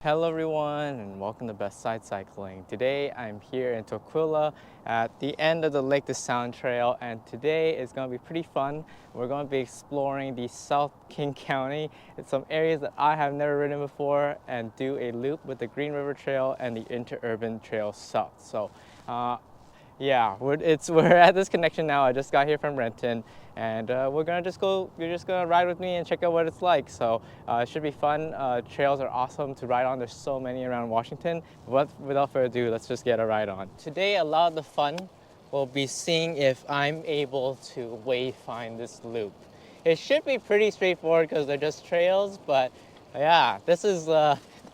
Hello everyone and welcome to Best Side Cycling. Today I'm here in Tukwila at the end of the Lake to Sound Trail, and today is going to be pretty fun. We're going to be exploring the South King County. It's some areas that I have never ridden before and do a loop with the Green River Trail and the Interurban Trail South. Yeah, we're at this connection now. I just got here from Renton, and we're gonna just go. You're just gonna ride with me and check out what it's like. So it should be fun. Trails are awesome to ride on. There's so many around Washington. But without further ado, let's just get a ride on. Today, a lot of the fun will be seeing if I'm able to wayfind this loop. It should be pretty straightforward because they're just trails. But yeah, this is.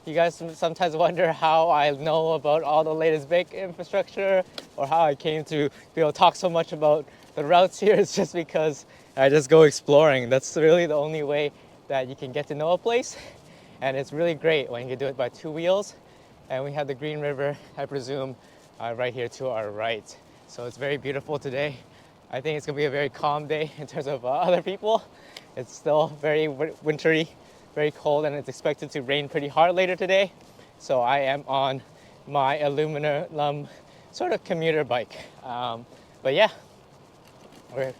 You guys sometimes wonder how I know about all the latest big infrastructure or how I came to be able to talk so much about the routes here. It's just because I just go exploring. That's really the only way that you can get to know a place. And it's really great when you can do it by two wheels. And we have the Green River, I presume, right here to our right. So it's very beautiful today. I think it's gonna be a very calm day in terms of other people. It's still very wintry, very cold, and it's expected to rain pretty hard later today. So I am on my aluminum sort of commuter bike. But yeah, we're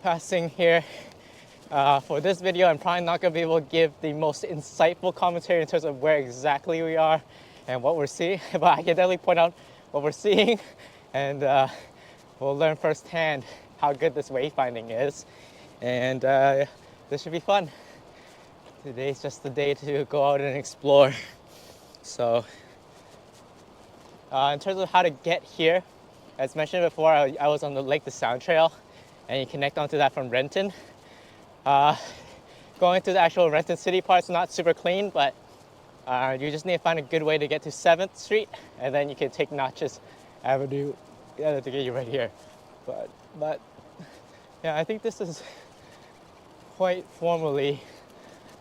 passing here. For this video, I'm probably not gonna be able to give the most insightful commentary in terms of where exactly we are and what we're seeing, but I can definitely point out what we're seeing, and we'll learn firsthand how good this wayfinding is. And this should be fun. Today's just the day to go out and explore. So in terms of how to get here, as mentioned before, I was on the Lake to Sound Trail, and you connect onto that from Renton. Going to the actual Renton City part is not super clean, but you just need to find a good way to get to 7th Street, and then you can take Notches Avenue to get you right here. But yeah, I think this is quite formally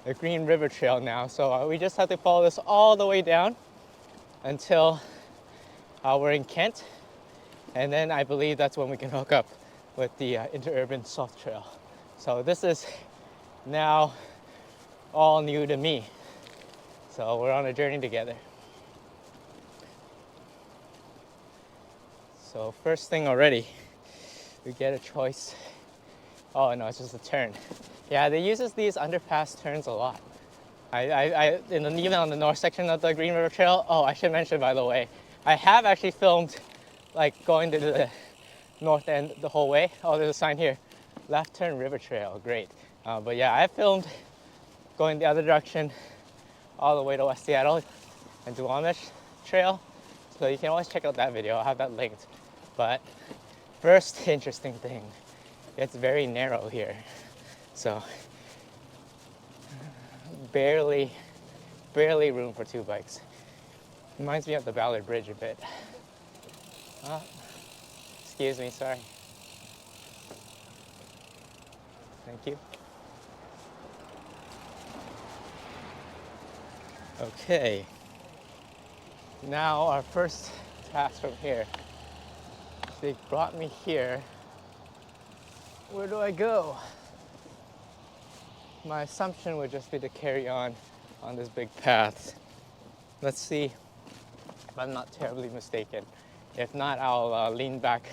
the Green River Trail now. So we just have to follow this all the way down until we're in Kent. And then I believe that's when we can hook up with the Interurban South Trail. So this is now all new to me. So we're on a journey together. So first thing already, we get a choice. Oh no, it's just a turn. Yeah, they use these underpass turns a lot. Even on the north section of the Green River Trail. Oh, I should mention, by the way, I have actually filmed like going to the north end the whole way. Oh, there's a sign here, left turn River Trail, great. But yeah, I filmed going the other direction all the way to West Seattle and Duwamish Trail. So you can always check out that video, I'll have that linked. But first interesting thing, it's very narrow here. So barely room for two bikes. Reminds me of the Ballard Bridge a bit. Excuse me, sorry. Thank you. Okay. Now our first task from here. They brought me here. Where do I go? My assumption would just be to carry on this big path. Let's see if I'm not terribly mistaken. If not, I'll lean back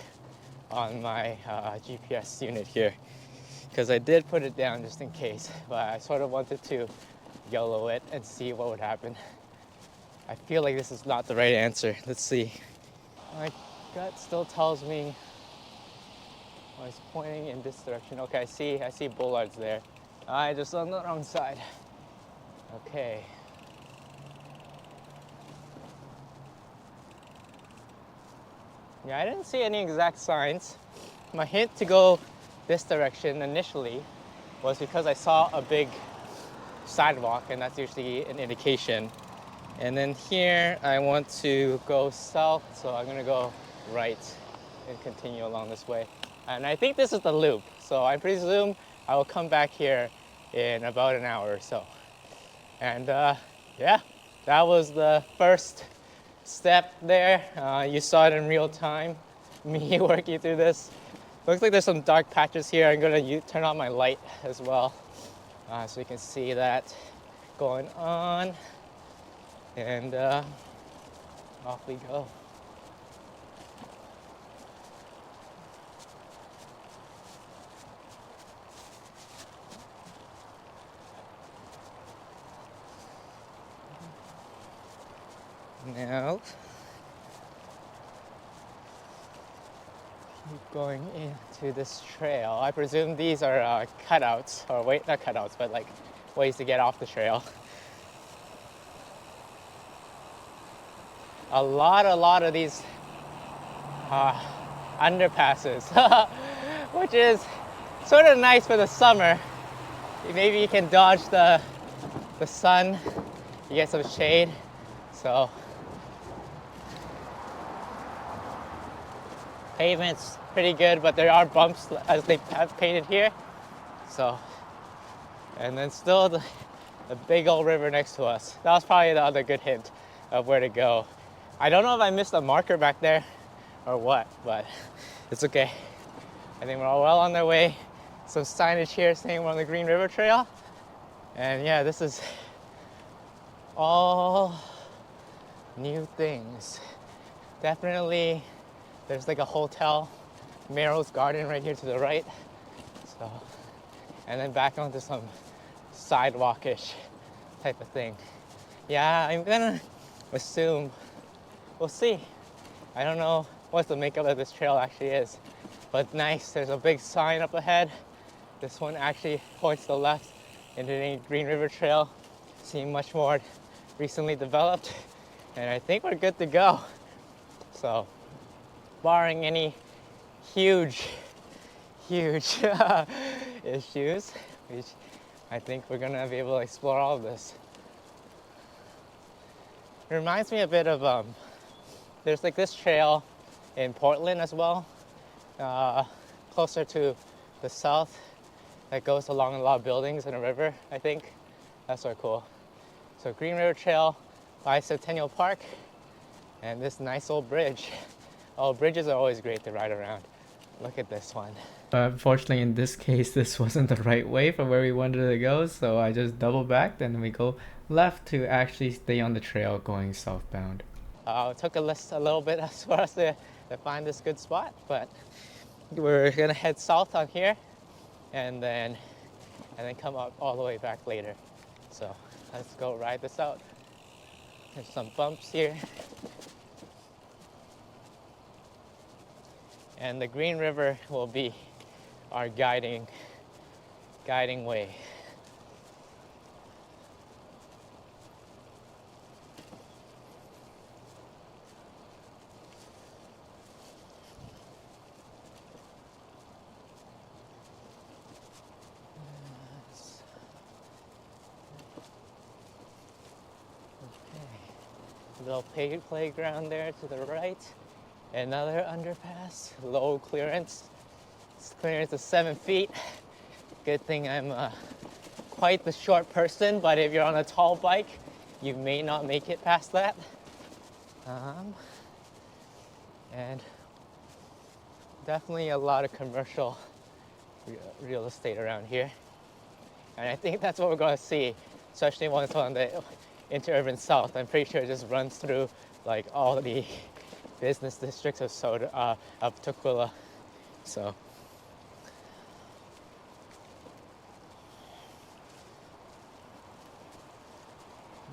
on my GPS unit here, because I did put it down just in case, but I sort of wanted to YOLO it and see what would happen. I feel like this is not the right answer. Let's see. My gut still tells me I was pointing in this direction. Okay, I see bollards there. I just on the wrong side. Okay. Yeah, I didn't see any exact signs. My hint to go this direction initially was because I saw a big sidewalk, and that's usually an indication. And then here I want to go south, so I'm gonna go right and continue along this way. And I think this is the loop, so I presume I will come back here in about an hour or so. And yeah, that was the first step there. You saw it in real time, me working through this. Looks like there's some dark patches here. I'm gonna turn on my light as well, so you can see that going on. and off we go. Now, keep going into this trail. I presume these are cutouts, or wait, not cutouts, but like ways to get off the trail. A lot of these underpasses, which is sort of nice for the summer. Maybe you can dodge the sun, you get some shade. So pavement's pretty good, but there are bumps as they have painted here. So, and then still the big old river next to us. That was probably the other good hint of where to go. I don't know if I missed a marker back there or what, but it's okay. I think we're all well on their way. Some signage here saying we're on the Green River Trail. And yeah, this is all new things. Definitely, there's like a hotel, Merrill's Garden right here to the right. So, and then back onto some sidewalkish type of thing. Yeah, I'm gonna assume, we'll see. I don't know what the makeup of this trail actually is, but nice. There's a big sign up ahead. This one actually points to the left into the Green River Trail. Seems much more recently developed, and I think we're good to go. So, barring any huge issues, which I think we're gonna be able to explore all of this. It reminds me a bit of, there's like this trail in Portland as well, closer to the south, that goes along a lot of buildings and a river, I think. That's sort of cool. So Green River Trail, Bicentennial Park, and this nice old bridge. Oh, bridges are always great to ride around. Look at this one. Unfortunately, in this case, this wasn't the right way for where we wanted to go, so I just double backed and we go left to actually stay on the trail going southbound. It took a little bit for us to find this good spot, but we're gonna head south on here and then come up all the way back later. So let's go ride this out. There's some bumps here. And the Green River will be our guiding way. Little playground there to the right. Another underpass, low clearance. This clearance is 7 feet. Good thing I'm quite the short person, but if you're on a tall bike, you may not make it past that. And definitely a lot of commercial real estate around here. And I think that's what we're gonna see, especially once on the Interurban South. I'm pretty sure it just runs through like all the business districts of Tukwila. So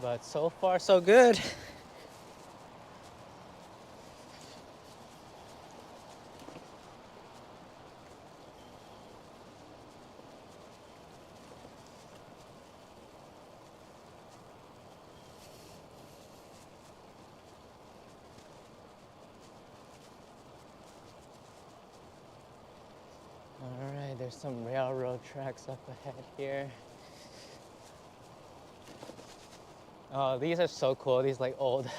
but so far so good. Alright, there's some railroad tracks up ahead here. Oh, these are so cool, these like old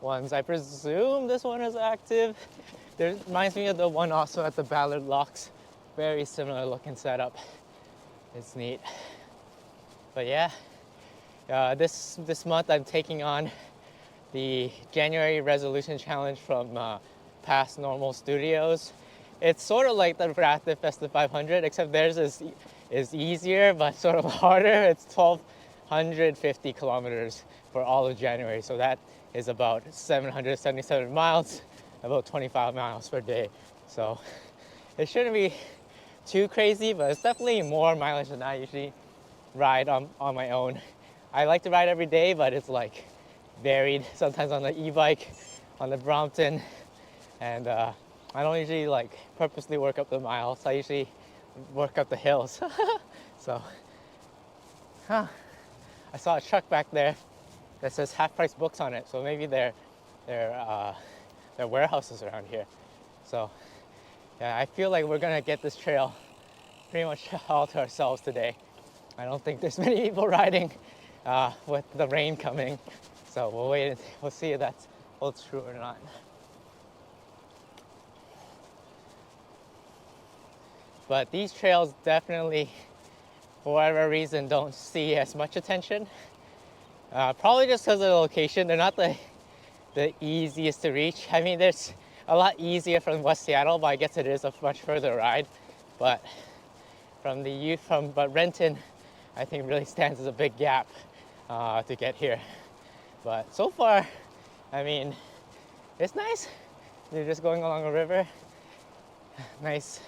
ones. I presume this one is active. It reminds me of the one also at the Ballard Locks. Very similar looking setup. It's neat. But yeah, this month I'm taking on the January resolution challenge from Past Normal Studios. It's sort of like the Rapid Festive 500, except theirs is easier but sort of harder. It's 1,250 kilometers for all of January. So that is about 777 miles, about 25 miles per day. So it shouldn't be too crazy, but it's definitely more mileage than I usually ride on my own. I like to ride every day, but it's like varied. Sometimes on the e-bike, on the Brompton, and I don't usually like purposely work up the miles. I usually work up the hills. So, I saw a truck back there that says half price books on it. So maybe they're warehouses around here. So yeah, I feel like we're gonna get this trail pretty much all to ourselves today. I don't think there's many people riding with the rain coming. So we'll wait and we'll see if that holds true or not. But these trails definitely, for whatever reason, don't see as much attention. Probably just because of the location. They're not the easiest to reach. I mean, there's a lot easier from West Seattle, but I guess it is a much further ride. But but Renton, I think really stands as a big gap to get here. But so far, I mean, it's nice. You're just going along a river. Nice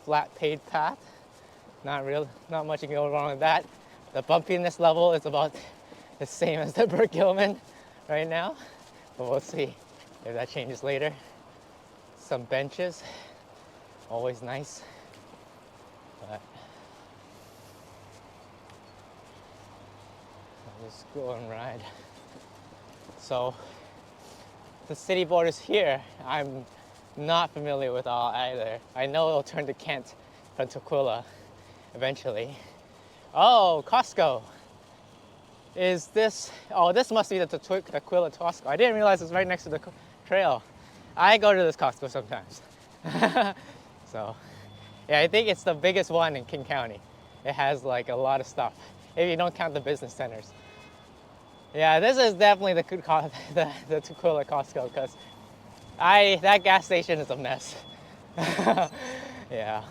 flat paved path. Not much you can go wrong with that. The bumpiness level is about the same as the Burgilman right now, but we'll see if that changes later. Some benches, always nice. But I'll just go and ride. So the city borders here, I'm not familiar with all either. I know it'll turn to Kent from Tukwila eventually. Oh, Costco. Is this, oh, this must be the Tukwila Costco. I didn't realize it's right next to the trail. I go to this Costco sometimes. So, yeah, I think it's the biggest one in King County. It has like a lot of stuff, if you don't count the business centers. Yeah, this is definitely the Tukwila Costco, because that gas station is a mess. Yeah,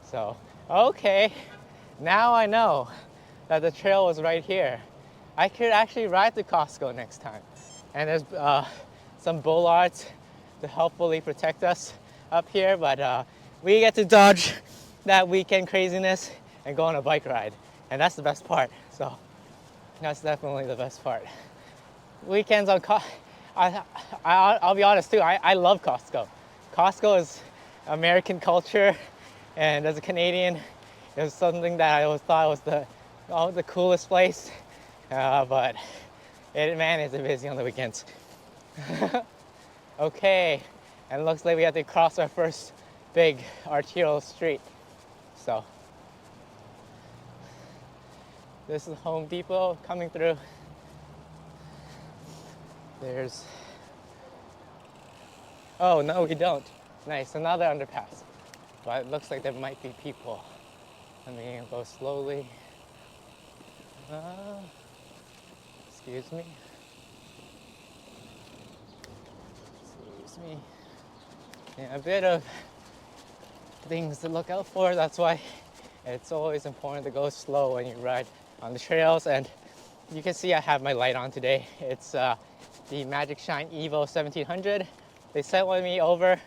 so, okay. Now I know that the trail was right here. I could actually ride to Costco next time. And there's some bollards to helpfully protect us up here, but we get to dodge that weekend craziness and go on a bike ride. And that's the best part. So that's definitely the best part. Weekends on I'll be honest too, I love Costco. Costco is American culture, and as a Canadian, it was something that I always thought was the coolest place. But man, is it busy on the weekends. Okay, and it looks like we have to cross our first big arterial street. So this is Home Depot coming through. Oh no, we don't. Nice, another underpass. But it looks like there might be people. Let me go slowly. Excuse me. Yeah, a bit of things to look out for. That's why it's always important to go slow when you ride on the trails. And you can see I have my light on today. It's the Magic Shine Evo 1700. They sent one me over.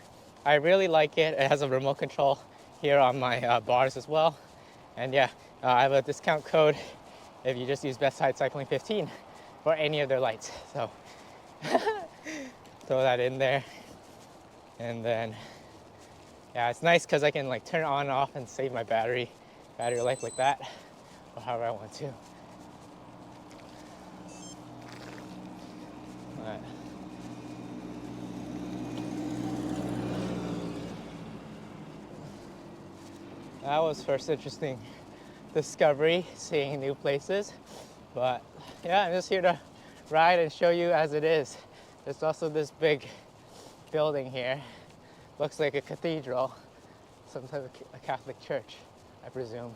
I really like it. It has a remote control here on my bars as well. And yeah, I have a discount code if you just use Best Side Cycling 15 for any of their lights. So throw that in there. And then, yeah, it's nice because I can like turn it on and off and save my battery life like that, or however I want to. But that was first interesting discovery, seeing new places. But yeah, I'm just here to ride and show you as it is. There's also this big building here. Looks like a cathedral, some type of a Catholic church, I presume.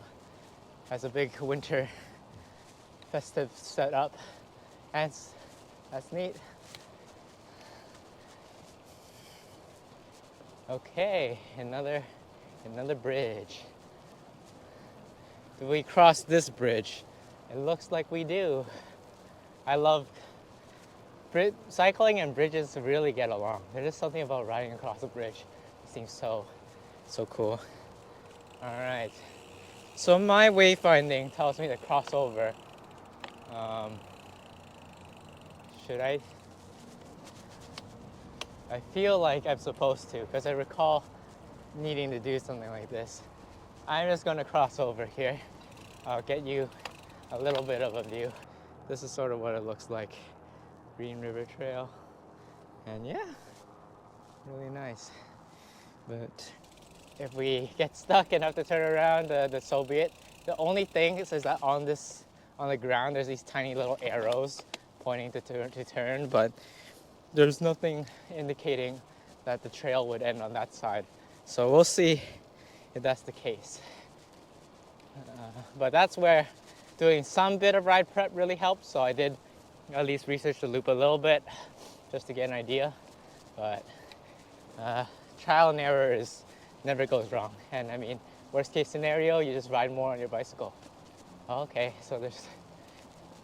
Has a big winter festive setup, and that's neat. Okay, another bridge. Do we cross this bridge? It looks like we do. I love cycling and bridges really get along. There's just something about riding across a bridge. It seems so cool. All right. So my wayfinding tells me to cross over. Should I? I feel like I'm supposed to because I recall needing to do something like this. I'm just going to cross over here. I'll get you a little bit of a view. This is sort of what it looks like. Green River Trail. And yeah, really nice. But if we get stuck and have to turn around, so be it. The only thing is that on the ground, there's these tiny little arrows pointing to turn, but there's nothing indicating that the trail would end on that side. So we'll see if that's the case. But that's where doing some bit of ride prep really helps. So I did at least research the loop a little bit just to get an idea. But trial and error never goes wrong. And I mean, worst case scenario, you just ride more on your bicycle. Okay, so there's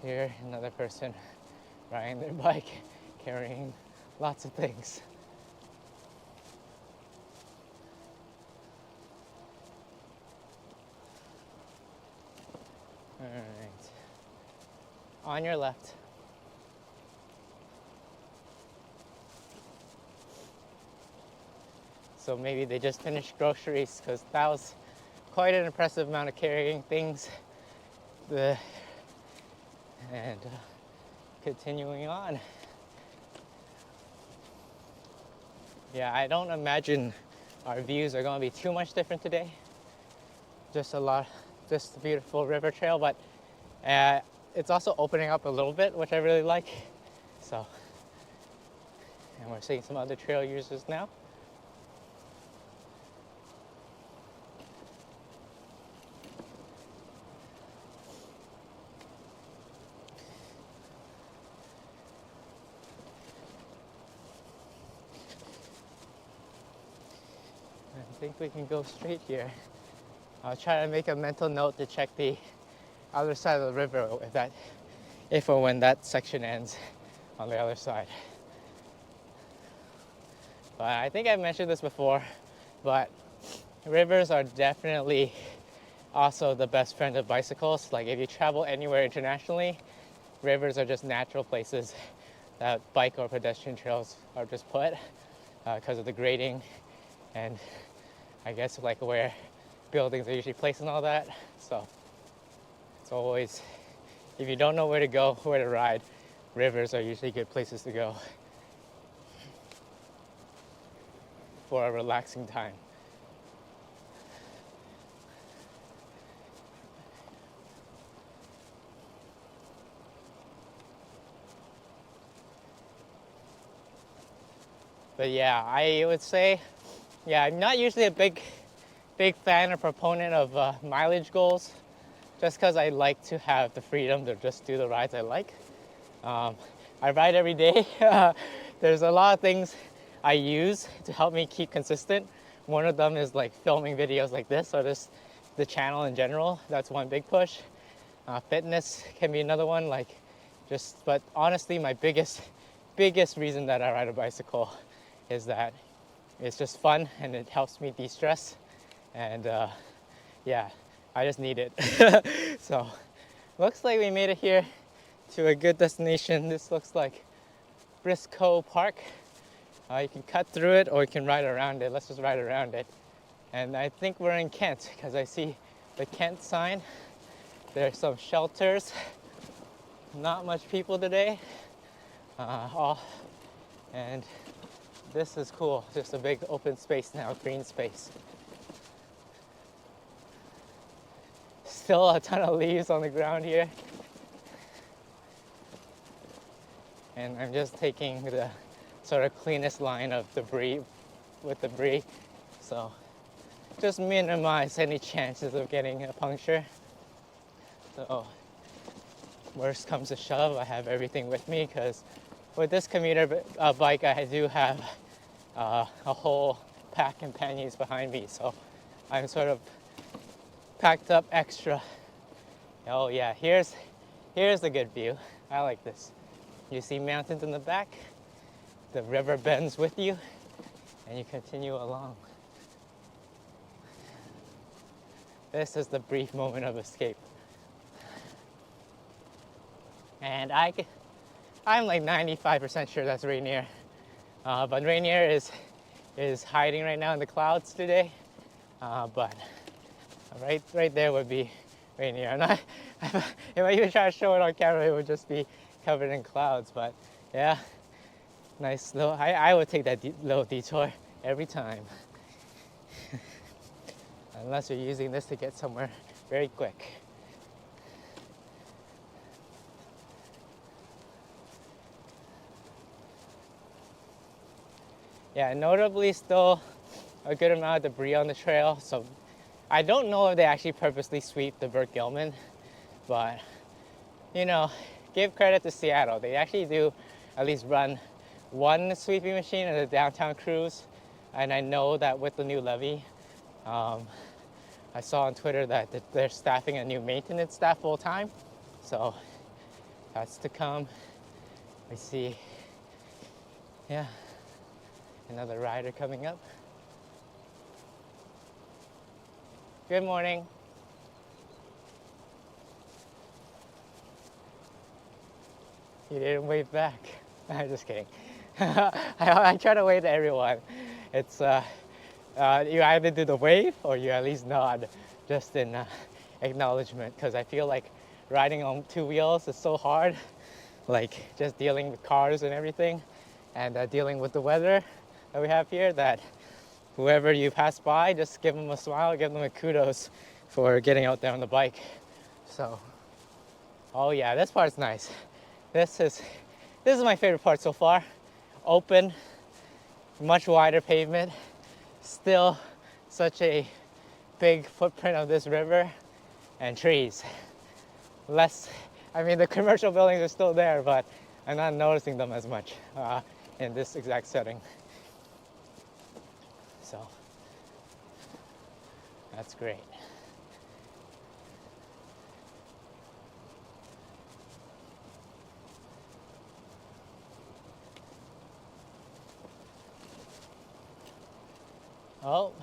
here another person riding their bike, carrying lots of things. All right, on your left. So maybe they just finished groceries because that was quite an impressive amount of carrying things. And continuing on. Yeah, I don't imagine our views are going to be too much different today. Just a beautiful river trail, but it's also opening up a little bit, which I really like. So, and we're seeing some other trail users now. I think we can go straight here. I'll try to make a mental note to check the other side of the river if or when that section ends on the other side. But I think I've mentioned this before, but rivers are definitely also the best friend of bicycles. Like if you travel anywhere internationally, rivers are just natural places that bike or pedestrian trails are just put because of the grading and I guess like where buildings are usually placed and all that. So it's always, if you don't know where to go, where to ride, rivers are usually good places to go for a relaxing time. But yeah, I would say, yeah, I'm not usually a big fan or proponent of mileage goals, just because I like to have the freedom to just do the rides I like. I ride every day. There's a lot of things I use to help me keep consistent. One of them is like filming videos like this, or just the channel in general. That's one big push. Fitness can be another one. But honestly, my biggest reason that I ride a bicycle is that it's just fun and it helps me de-stress. And yeah, I just need it. So, looks like we made it here to a good destination. This looks like Briscoe Park. You can cut through it or you can ride around it. Let's just ride around it. And I think we're in Kent because I see the Kent sign. There's some shelters. Not much people today. And this is cool. Just a big open space now, green space. Still a ton of leaves on the ground here. And I'm just taking the sort of cleanest line of debris. So just minimize any chances of getting a puncture. So worst comes to shove, I have everything with me because with this commuter bike, I do have a whole pack and panniers behind me. So I'm sort of packed up extra. Oh yeah, here's the good view. I like this. You see mountains in the back, the river bends with you, and you continue along. This is the brief moment of escape. And I'm like 95% sure that's Rainier. But Rainier is hiding right now in the clouds today. But right there would be Rainier. And if I even try to show it on camera, it would just be covered in clouds. But yeah, nice little, I would take that little detour every time. Unless you're using this to get somewhere very quick. Yeah, notably still a good amount of debris on the trail. So I don't know if they actually purposely sweep the Burt Gilman, but you know, give credit to Seattle. They actually do at least run one sweeping machine in the downtown cruise. And I know that with the new levee, I saw on Twitter that they're staffing a new maintenance staff full time. So that's to come. We see, yeah, another rider coming up. Good morning. You didn't wave back. I'm just kidding. I try to wave to everyone. It's you either do the wave or you at least nod just in acknowledgement, because I feel like riding on two wheels is so hard, like just dealing with cars and everything, and dealing with the weather that we have here, that whoever you pass by, just give them a smile, give them a kudos for getting out there on the bike. So, oh yeah, this part's nice. This is my favorite part so far. Open, much wider pavement, still such a big footprint of this river, and trees. I mean, the commercial buildings are still there, but I'm not noticing them as much in this exact setting. So that's great. Oh,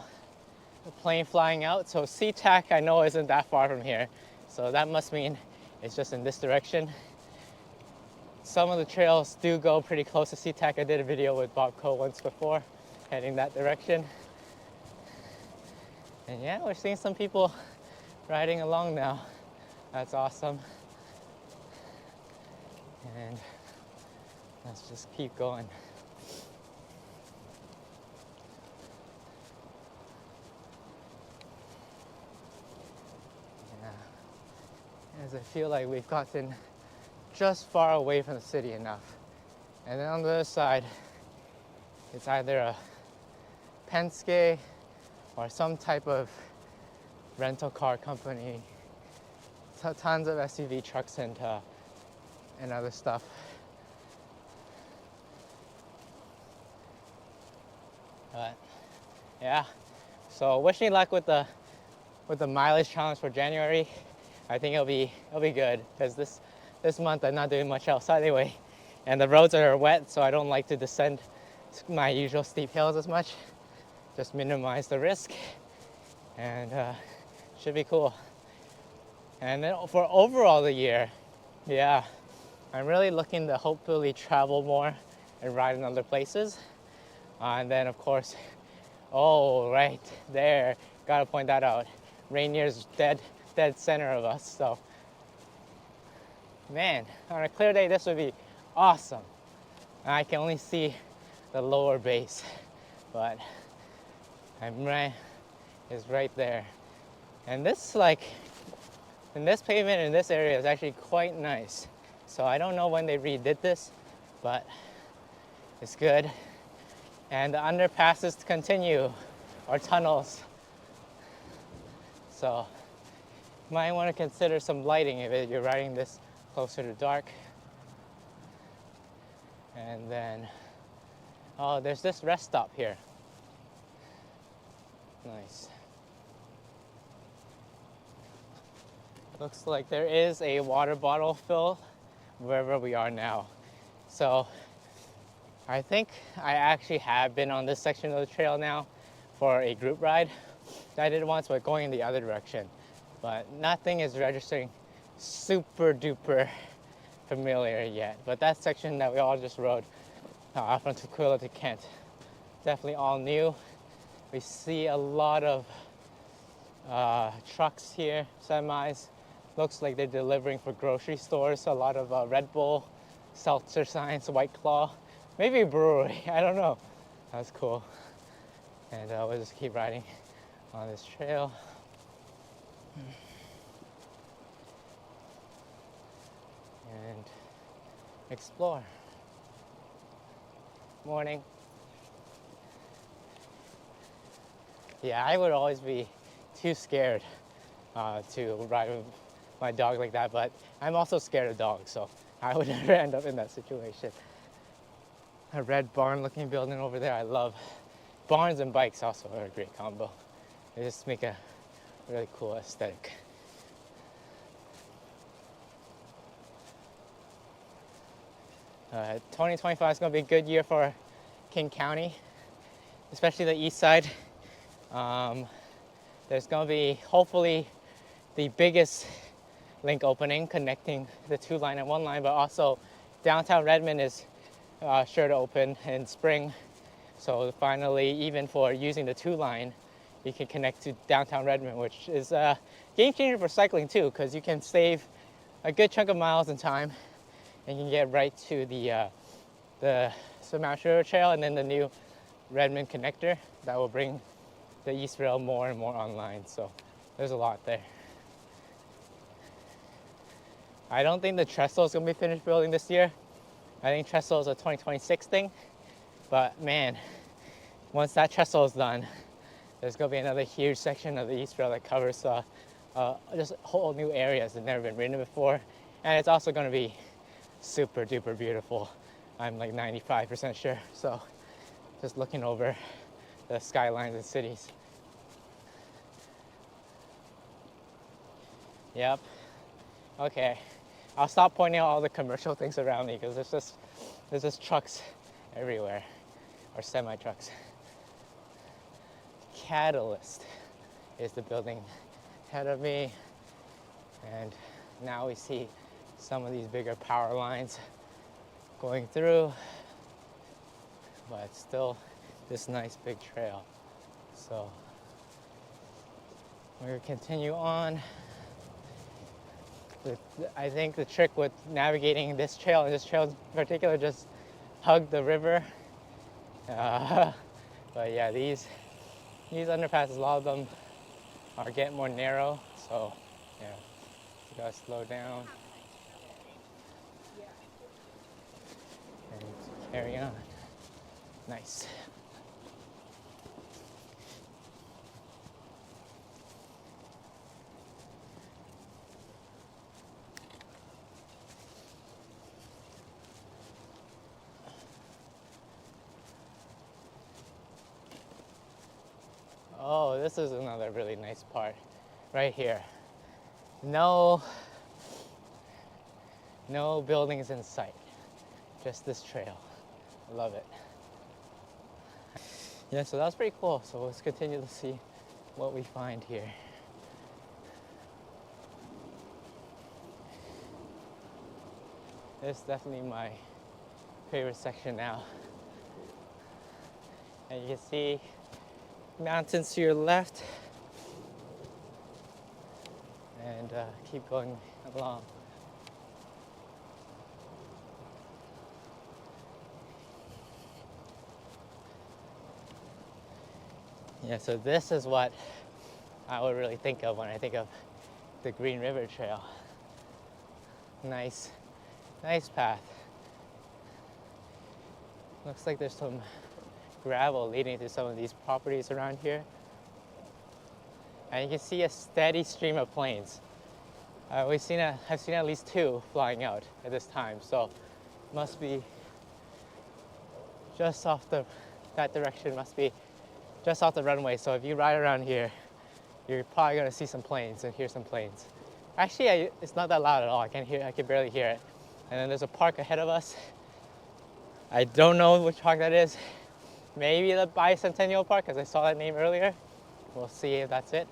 the plane flying out. So SeaTac I know isn't that far from here. So that must mean it's just in this direction. Some of the trails do go pretty close to SeaTac. I did a video with Bob Coe once before, heading that direction. And yeah, we're seeing some people riding along now. That's awesome. And let's just keep going. As I feel like we've gotten just far away from the city enough. And then on the other side, it's either a Penske or some type of rental car company. Tons of SUV trucks and other stuff. But yeah, so wish me luck with the mileage challenge for January. I think it'll be good, because this month I'm not doing much else anyway, and the roads are wet, so I don't like to descend my usual steep hills as much. Just minimize the risk, and should be cool. And then for overall the year, yeah, I'm really looking to hopefully travel more and ride in other places. And then of course, oh right there, gotta point that out. Rainier's dead center of us, so man, on a clear day this would be awesome. I can only see the lower base, but is right there. And this, like, in this pavement in this area is actually quite nice. So I don't know when they redid this, but it's good. And the underpasses continue, or tunnels. So might want to consider some lighting if you're riding this closer to dark. And then, oh, there's this rest stop here. Nice. Looks like there is a water bottle fill wherever we are now. So I think I actually have been on this section of the trail now for a group ride. I did it once, but going in the other direction. But nothing is registering super duper familiar yet. But that section that we all just rode from Tukwila to Kent, definitely all new. We see a lot of trucks here, semis. Looks like they're delivering for grocery stores. A lot of Red Bull, seltzer signs, White Claw, maybe a brewery. I don't know. That's cool. And we'll just keep riding on this trail. And explore. Morning. Yeah, I would always be too scared to ride with my dog like that, but I'm also scared of dogs, so I would never end up in that situation. A red barn looking building over there. I love barns and bikes, also are a great combo. They just make a really cool aesthetic. 2025 is going to be a good year for King County, especially the east side. There's going to be hopefully the biggest link opening connecting the 2 line and 1 line, but also downtown Redmond is sure to open in spring. So finally, even for using the 2 line, you can connect to downtown Redmond, which is a game changer for cycling too, because you can save a good chunk of miles and time, and you can get right to the Smash River Trail and then the new Redmond connector that will bring the East Rail more and more online. So there's a lot there. I don't think the trestle is going to be finished building this year. I think trestle is a 2026 thing. But man, once that trestle is done, there's going to be another huge section of the East Rail that covers just whole new areas that have never been ridden before. And it's also going to be super duper beautiful. I'm like 95% sure. So just looking over the skylines and cities. Yep. Okay. I'll stop pointing out all the commercial things around me because there's just trucks everywhere, or semi trucks. Catalyst is the building ahead of me, and now we see some of these bigger power lines going through, but still this nice big trail. So we're gonna continue on. I think the trick with navigating this trail, and this trail in particular, just hug the river. But yeah, these underpasses, a lot of them are getting more narrow, so yeah, you gotta slow down and carry on. Nice. Oh, this is another really nice part right here. No buildings in sight, just this trail. I love it. Yeah, so that's pretty cool. So let's continue to see what we find here. This is definitely my favorite section now. And you can see mountains to your left, and keep going along. Yeah, so this is what I would really think of when I think of the Green River Trail. Nice path. Looks like there's some gravel leading to some of these properties around here. And you can see a steady stream of planes. I've seen at least 2 flying out at this time, so must be just off that direction, must be just off the runway. So if you ride around here, you're probably gonna see some planes and hear some planes. Actually, it's not that loud at all. I can barely hear it. And then there's a park ahead of us I don't know which park that is. Maybe the Bicentennial Park, because I saw that name earlier. We'll see if that's it.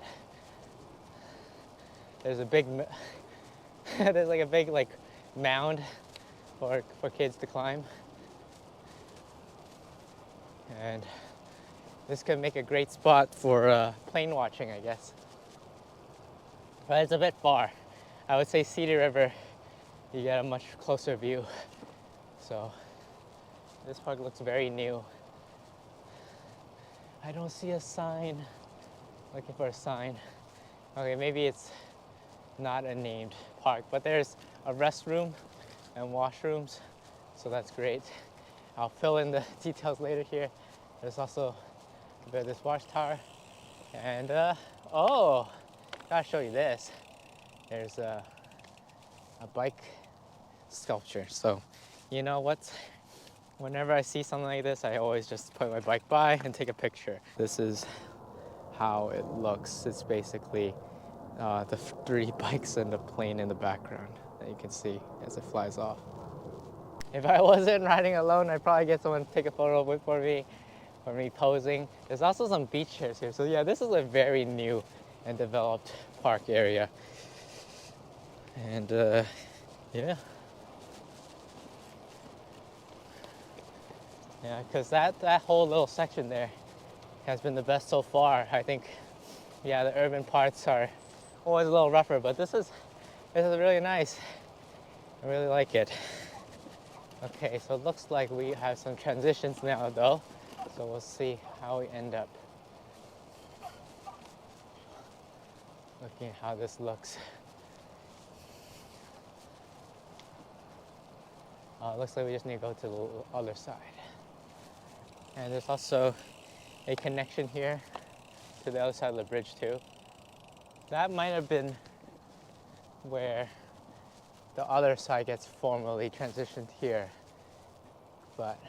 There's a big, there's like a big like mound for kids to climb. And this could make a great spot for plane watching, I guess. But it's a bit far. I would say Cedar River, you get a much closer view. So this park looks very new. I don't see a sign. Looking for a sign. Okay, maybe it's not a named park, but there's a restroom and washrooms, so that's great. I'll fill in the details later here. There's also a bit of this watchtower. And oh, gotta show you this. There's a bike sculpture. So you know what? Whenever I see something like this, I always just put my bike by and take a picture. This is how it looks. It's basically the 3 bikes and a plane in the background that you can see as it flies off. If I wasn't riding alone, I'd probably get someone to take a photo for me posing. There's also some beach chairs here. So yeah, this is a very new and developed park area. And yeah. Yeah, because that whole little section there has been the best so far. I think, yeah, the urban parts are always a little rougher, but this is really nice. I really like it. Okay, so it looks like we have some transitions now though. So we'll see how we end up. Looking at how this looks. It looks like we just need to go to the other side. And there's also a connection here to the other side of the bridge too. That might have been where the other side gets formally transitioned here. But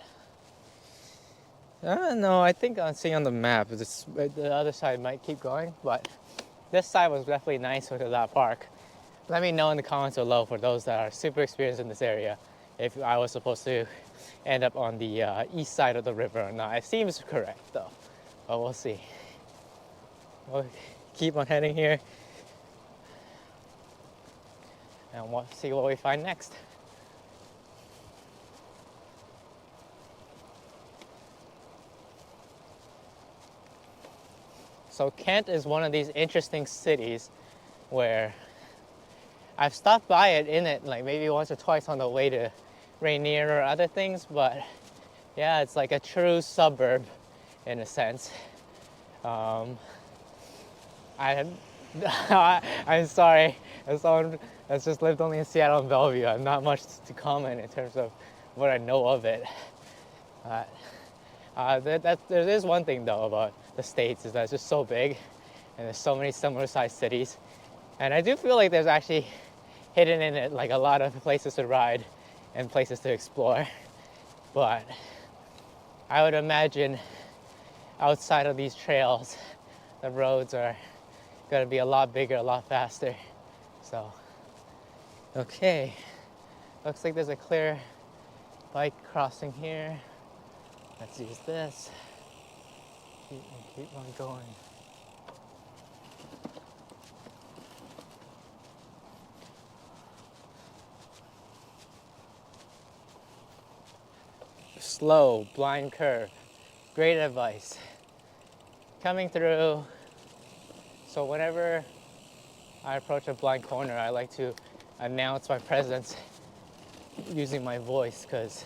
I don't know, I think I'm seeing on the map, the other side might keep going, but this side was definitely nicer to that park. Let me know in the comments below for those that are super experienced in this area, if I was supposed to end up on the east side of the river or not. It seems correct though, but we'll see. We'll keep on heading here and we'll see what we find next. So Kent is one of these interesting cities where I've stopped by it like maybe once or twice on the way to Rainier or other things, but yeah, it's like a true suburb in a sense. I'm sorry, as someone that's just lived only in Seattle and Bellevue, I have not much to comment in terms of what I know of it. There is one thing though about the States, is that it's just so big and there's so many similar sized cities. And I do feel like there's actually hidden in it like a lot of places to ride and places to explore. But I would imagine outside of these trails, the roads are gonna be a lot bigger, a lot faster. So, okay. Looks like there's a clear bike crossing here. Let's use this. Keep on going. Slow, blind curve. Great advice. Coming through. So whenever I approach a blind corner, I like to announce my presence using my voice, because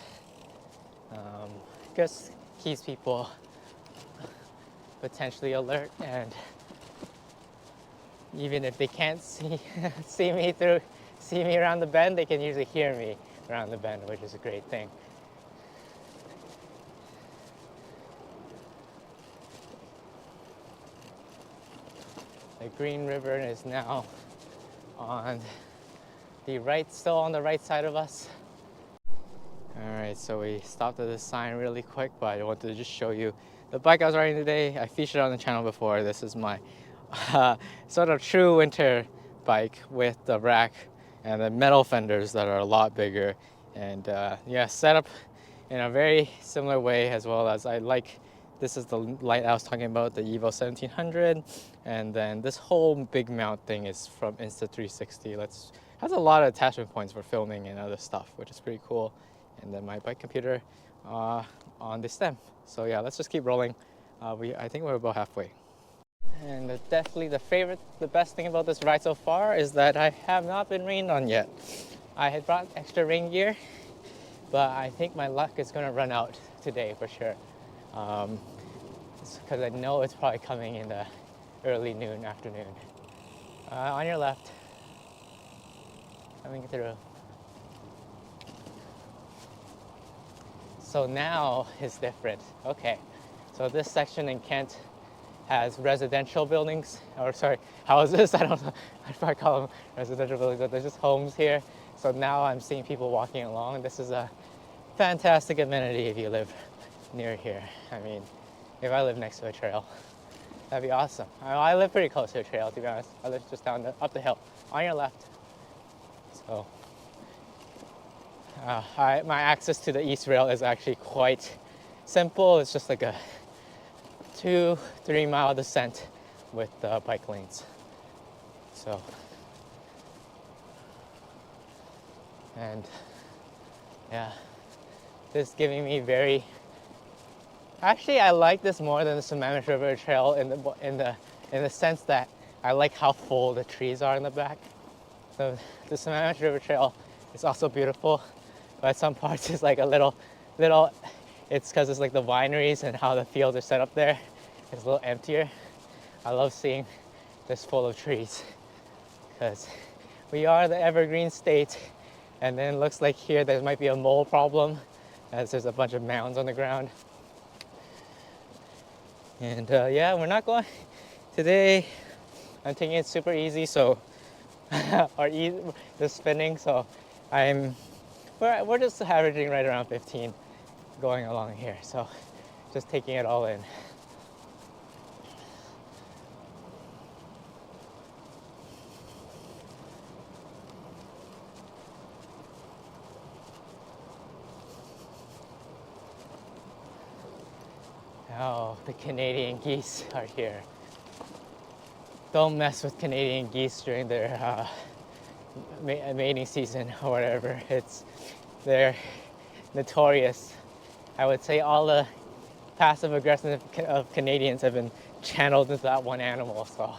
just keeps people potentially alert, and even if they can't see me around the bend, they can usually hear me around the bend, which is a great thing. The Green River is now on the right, still on the right side of us. All right, so we stopped at this sign really quick, but I wanted to just show you the bike I was riding today. I featured it on the channel before. This is my sort of true winter bike with the rack and the metal fenders that are a lot bigger. And yeah, setup in a very similar way, as well as I like, this is the light I was talking about, the Evo 1700, and then this whole big mount thing is from Insta360. Has a lot of attachment points for filming and other stuff, which is pretty cool. And then my bike computer on the stem. So yeah, let's just keep rolling. I think we're about halfway. And definitely the best thing about this ride so far is that I have not been rained on yet. I had brought extra rain gear, but I think my luck is gonna run out today for sure. Because I know it's probably coming in the early noon, afternoon. On your left, coming through. So now it's different. Okay, so this section in Kent has residential buildings, or sorry, houses. I don't know if I call them residential buildings, but there's just homes here. So now I'm seeing people walking along. This is a fantastic amenity if you live near here. I mean, if I live next to a trail, that'd be awesome. I live pretty close to a trail, to be honest. I live just up the hill, on your left. So my access to the East Rail is actually quite simple. It's just like a 2-3 mile descent with bike lanes. So, and yeah, this is giving me very. Actually, I like this more than the Sammamish River Trail in the sense that I like how full the trees are in the back. So the Sammamish River Trail is also beautiful, but some parts is like a little. It's because it's like the wineries and how the fields are set up there. It's a little emptier. I love seeing this full of trees because we are the evergreen state, and then it looks like here there might be a mole problem as there's a bunch of mounds on the ground. And yeah, we're not going today. I'm taking it super easy, so the spinning. So we're just averaging right around 15 going along here. So just taking it all in. Oh, the Canadian geese are here. Don't mess with Canadian geese during their mating season or whatever. They're notorious. I would say all the passive aggressive of Canadians have been channeled into that one animal, so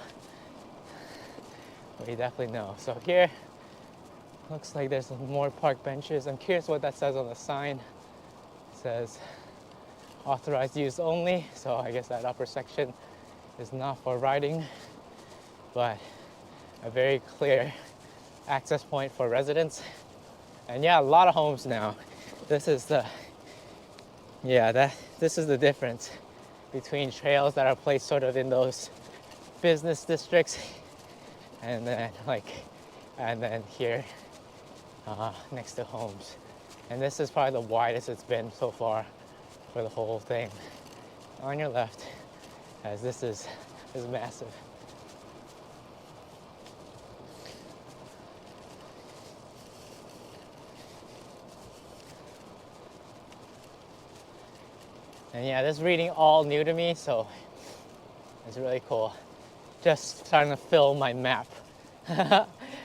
we definitely know. So here, looks like there's some more park benches. I'm curious what that says on the sign. It says authorized use only, so I guess that upper section is not for riding, but a very clear access point for residents. And yeah, a lot of homes now. This is the difference between trails that are placed sort of in those business districts and then here next to homes. And this is probably the widest it's been so far for the whole thing. On your left, as this is massive. And yeah, this reading all new to me, so it's really cool. Just starting to fill my map.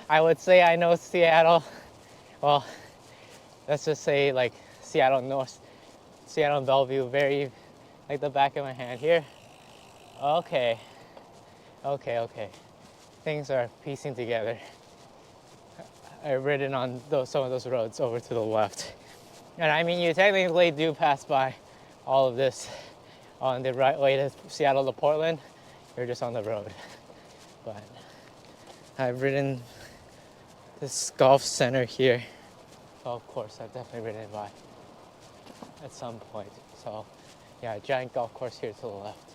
I would say I know Seattle. Well, let's just say like Seattle North, Seattle and Bellevue, very like the back of my hand here. Okay. Things are piecing together. I've ridden on some of those roads over to the left. And I mean, you technically do pass by all of this on the right way to Seattle to Portland. You're just on the road. But I've ridden this golf center here. Golf course I've definitely ridden by at some point. So yeah, giant golf course here to the left.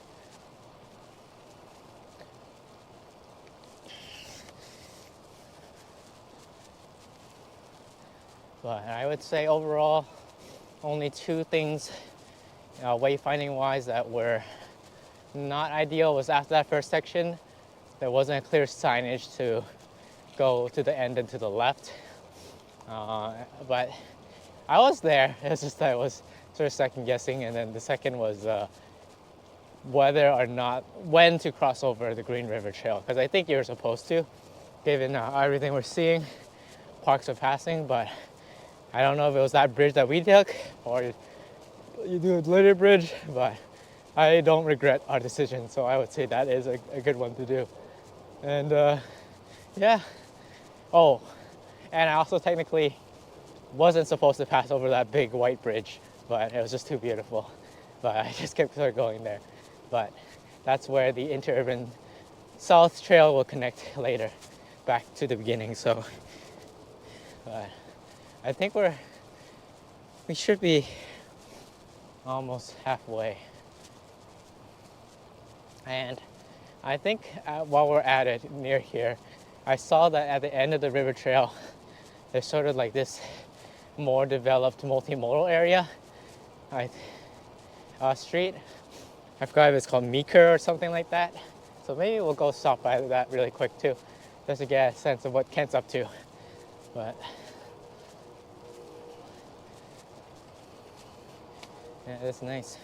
But I would say overall, only two things wayfinding wise that were not ideal was after that first section, there wasn't a clear signage to go to the end and to the left. But I was there, it's just that it was sort of second guessing. And then the second was whether or not when to cross over the Green River Trail, because I think you're supposed to, given everything we're seeing, parks are passing. But I don't know if it was that bridge that we took or you do a later bridge, but I don't regret our decision, so I would say that is a good one to do. And yeah. Oh, and I also technically wasn't supposed to pass over that big white bridge, but it was just too beautiful. But I just kept sort of going there. But that's where the Interurban South Trail will connect later, back to the beginning. So I think we should be almost halfway. And I think while we're at it, near here, I saw that at the end of the river trail, there's sort of like this more developed multimodal area, street. I forgot if it's called Meeker or something like that. So maybe we'll go stop by that really quick too, just to get a sense of what Kent's up to. But yeah, that's nice.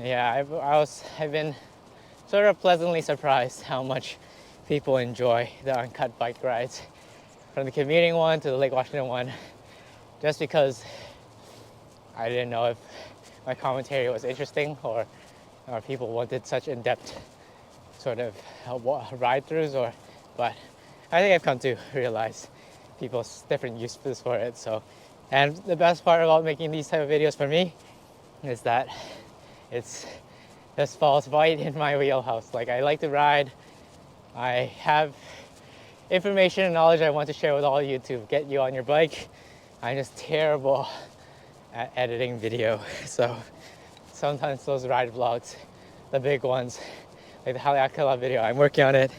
Yeah, I've been sort of pleasantly surprised how much people enjoy the Uncut bike rides, from the commuting one to the Lake Washington one, just because I didn't know if my commentary was interesting or people wanted such in-depth sort of ride-throughs, but I think I've come to realize people's different uses for it. So, and the best part about making these type of videos for me is that it's just falls right in my wheelhouse. Like, I like to ride. I have information and knowledge I want to share with all of you to get you on your bike. I'm just terrible at editing video. So sometimes those ride vlogs, the big ones, like the Haleakala video, I'm working on it,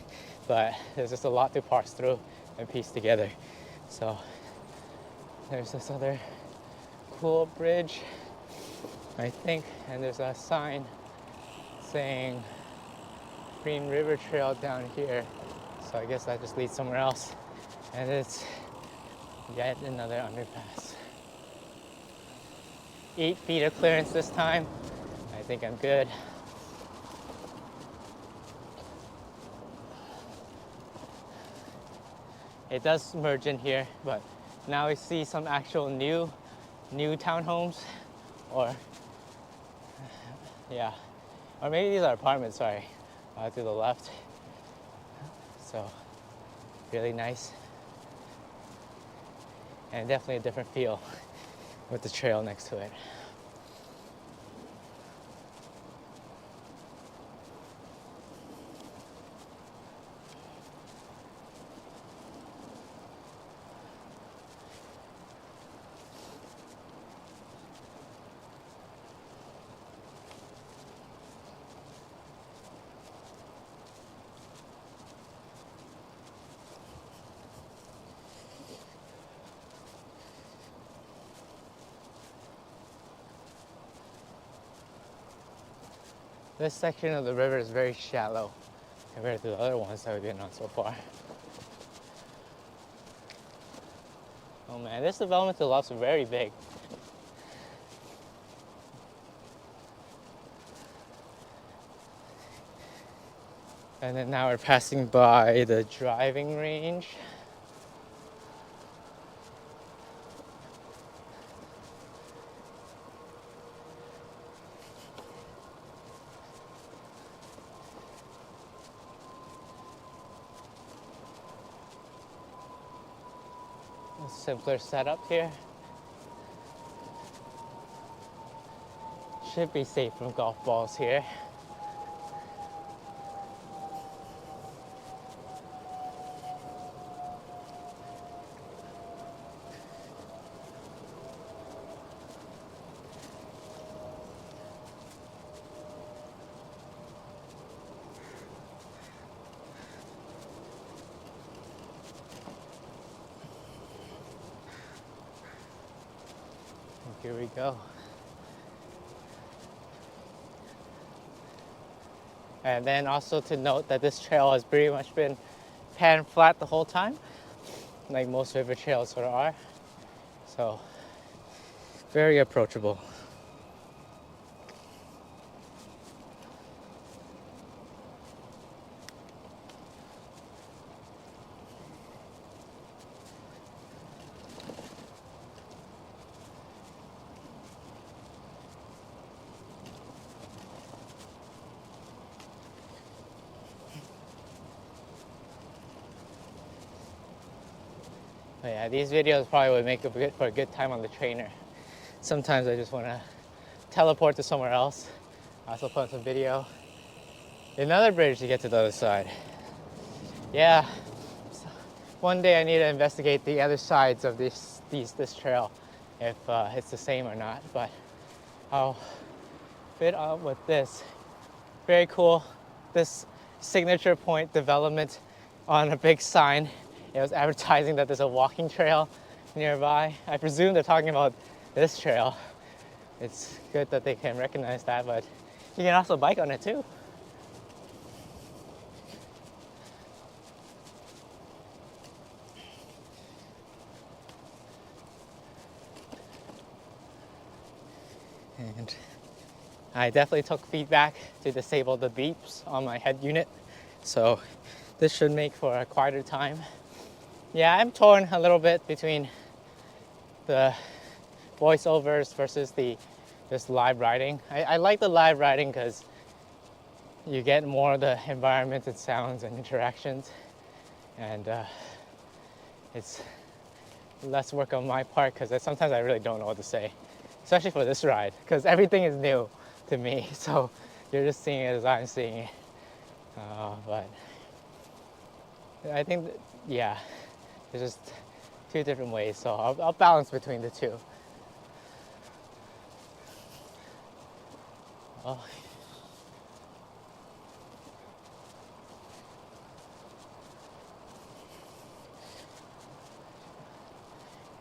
but there's just a lot to parse through and piece together. So there's this other cool bridge, I think, and there's a sign saying Green River Trail down here. So I guess that just leads somewhere else. And it's yet another underpass. 8 feet of clearance this time. I think I'm good. It does merge in here, but now we see some actual new townhomes, or yeah, or maybe these are apartments, sorry, to the left. So really nice, and definitely a different feel with the trail next to it. This section of the river is very shallow compared to the other ones that we've been on so far. Oh man, this development to the left is very big. And then now we're passing by the driving range. A simpler setup here. Should be safe from golf balls here. Here we go. And then also to note that this trail has pretty much been pan flat the whole time, like most river trails sort of are. So, very approachable. But yeah, these videos probably would make for a good time on the trainer. Sometimes I just want to teleport to somewhere else. I also put on some video. Another bridge to get to the other side. Yeah, one day I need to investigate the other sides of this trail, if it's the same or not. But I'll fit on with this. Very cool. This signature point development on a big sign. It was advertising that there's a walking trail nearby. I presume they're talking about this trail. It's good that they can recognize that, but you can also bike on it too. And I definitely took feedback to disable the beeps on my head unit, so this should make for a quieter time. Yeah, I'm torn a little bit between the voiceovers versus just live riding. I like the live riding because you get more of the environment and sounds and interactions, and it's less work on my part because sometimes I really don't know what to say, especially for this ride because everything is new to me. So you're just seeing it as I'm seeing it. But I think, yeah, there's just two different ways. So I'll balance between the two. Oh.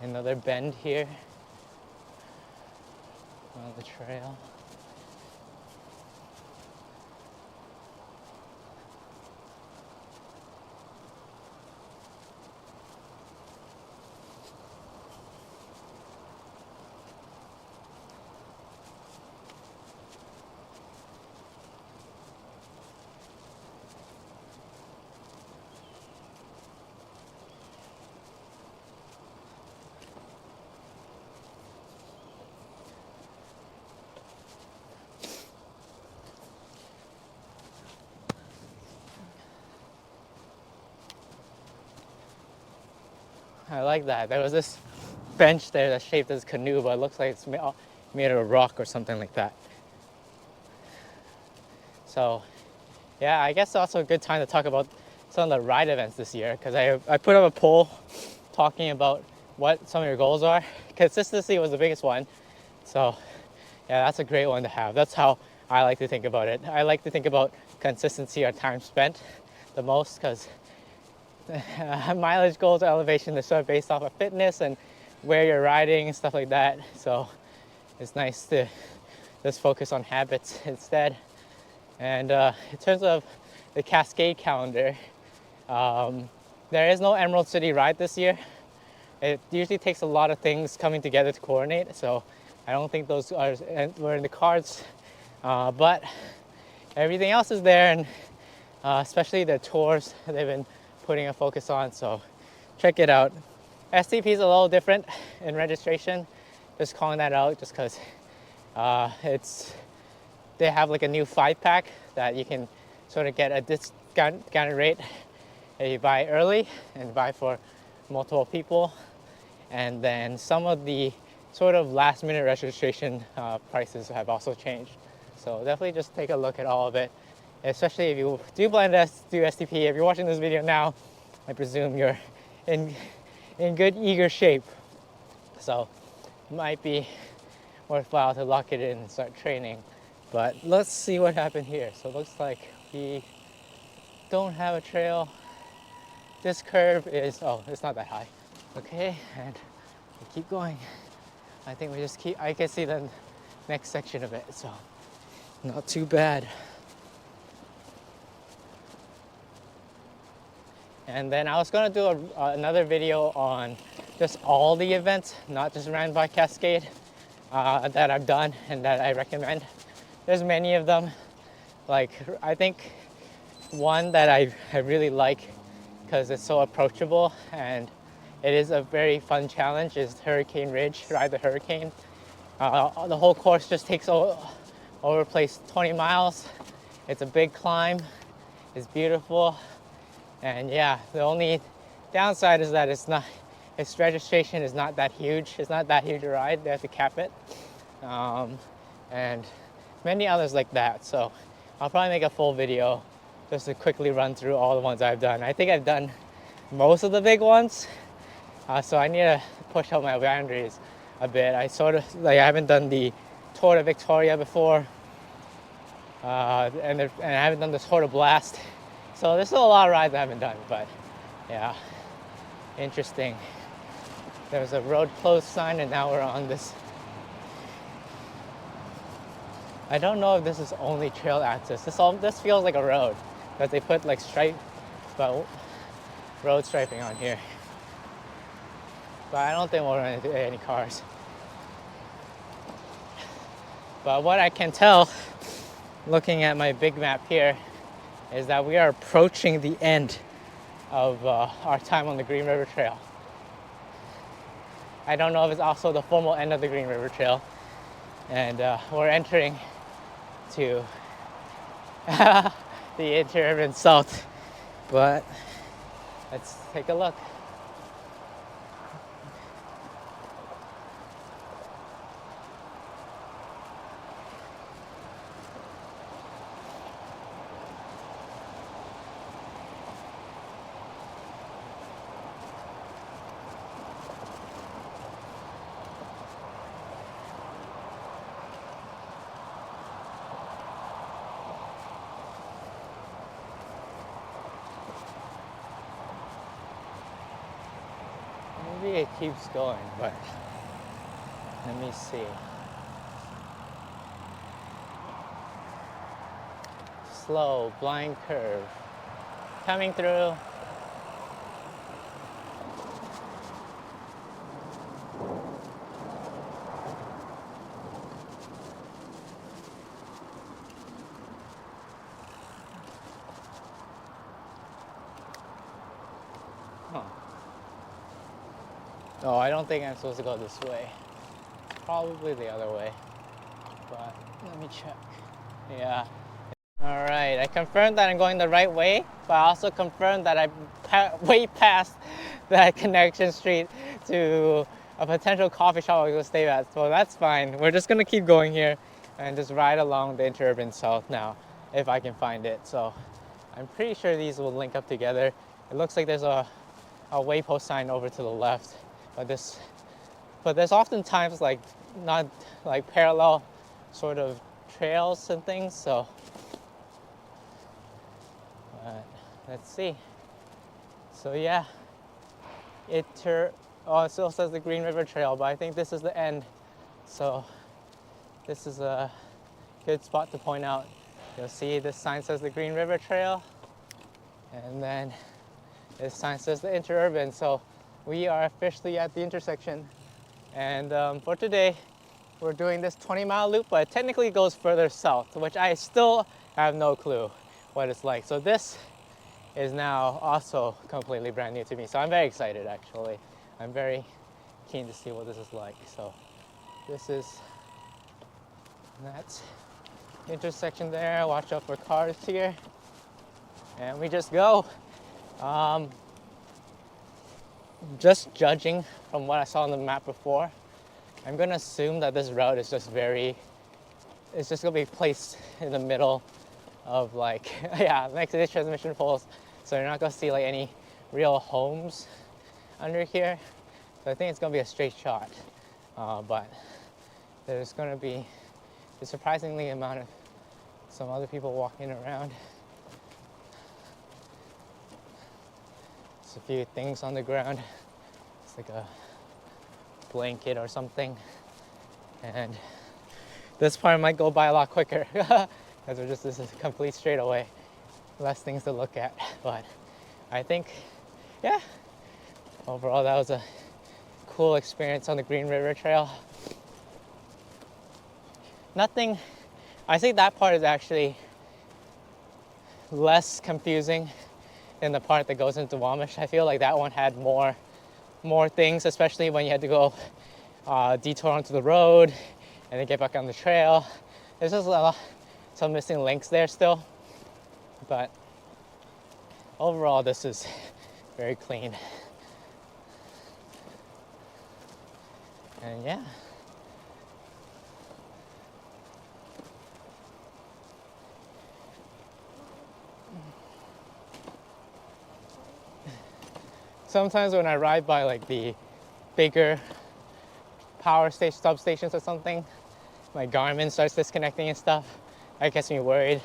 Another bend here on the trail. I like that. There was this bench there that's shaped as a canoe, but it looks like it's made out of rock or something like that. So, yeah, I guess also a good time to talk about some of the ride events this year, because I put up a poll talking about what some of your goals are. Consistency was the biggest one. So, yeah, that's a great one to have. That's how I like to think about it. I like to think about consistency or time spent the most, because mileage goals or elevation is sort of based off of fitness and where you're riding and stuff like that. So it's nice to just focus on habits instead. And in terms of the Cascade calendar, there is no Emerald City ride this year. It usually takes a lot of things coming together to coordinate, so I don't think those were in the cards. But everything else is there, and especially the tours they've been putting a focus on, so check it out. STP is a little different in registration, just calling that out just because they have like a new 5-pack that you can sort of get a discounted rate if you buy early and buy for multiple people. And then some of the sort of last minute registration prices have also changed. So definitely just take a look at all of it, especially if you do plan to do STP. If you're watching this video now, I presume you're in good, eager shape. So it might be worthwhile to lock it in and start training. But let's see what happened here. So it looks like we don't have a trail. This curve is, oh, it's not that high. Okay, and we keep going. I think we just keep, I can see the next section of it, so not too bad. And then I was gonna do another video on just all the events, not just ran by Cascade, that I've done and that I recommend. There's many of them. Like, I think one that I really like because it's so approachable and it is a very fun challenge is Hurricane Ridge, Ride the Hurricane. The whole course just takes over place 20 miles. It's a big climb, it's beautiful. And yeah, the only downside is that its registration is not that huge. It's not that huge a ride, they have to cap it. And many others like that. So I'll probably make a full video just to quickly run through all the ones I've done. I think I've done most of the big ones. So I need to push out my boundaries a bit. I haven't done the Tour de Victoria before. And I haven't done the Tour de Blast. So there's still a lot of rides I haven't done, but yeah, interesting. There was a road closed sign and now we're on this. I don't know if this is only trail access. This feels like a road, that they put like road striping on here. But I don't think we'll run into any cars. But what I can tell, looking at my big map here, is that we are approaching the end of our time on the Green River Trail. I don't know if it's also the formal end of the Green River Trail. And we're entering to the Interurban South. But let's take a look. Maybe it keeps going, but let me see. Slow, blind curve. Coming through. Huh. Oh, I don't think I'm supposed to go this way. Probably the other way. But let me check. Yeah. All right, I confirmed that I'm going the right way, but I also confirmed that I'm way past that connection street to a potential coffee shop I will stay at. So that's fine. We're just gonna keep going here and just ride along the Interurban South now, if I can find it. So I'm pretty sure these will link up together. It looks like there's a waypost sign over to the left, but there's oftentimes like not like parallel sort of trails and things. So let's see. So yeah, it still says the Green River Trail, but I think this is the end. So this is a good spot to point out. You'll see this sign says the Green River Trail, and then this sign says the Interurban. So we are officially at the intersection. And for today, we're doing this 20-mile loop, but it technically goes further south, which I still have no clue what it's like. So this is now also completely brand new to me. So I'm very excited, actually. I'm very keen to see what this is like. So this is that intersection there. Watch out for cars here. And we just go. Just judging from what I saw on the map before, I'm gonna assume that this route is just it's just gonna be placed in the middle of like, yeah, next to these transmission poles. So you're not gonna see like any real homes under here. So I think it's gonna be a straight shot. But there's gonna be a surprisingly amount of some other people walking around. There's a few things on the ground. It's like a blanket or something. And this part might go by a lot quicker because we're just this is a complete straightaway, less things to look at. But I think, yeah, overall that was a cool experience on the Green River Trail. Nothing, I think that part is actually less confusing than the part that goes into Wamish. I feel like that one had more things, especially when you had to go detour onto the road and then get back on the trail. There's just some missing links there still, but overall this is very clean. And yeah. Sometimes when I ride by like the bigger power station substations or something, my Garmin starts disconnecting and stuff. That gets me worried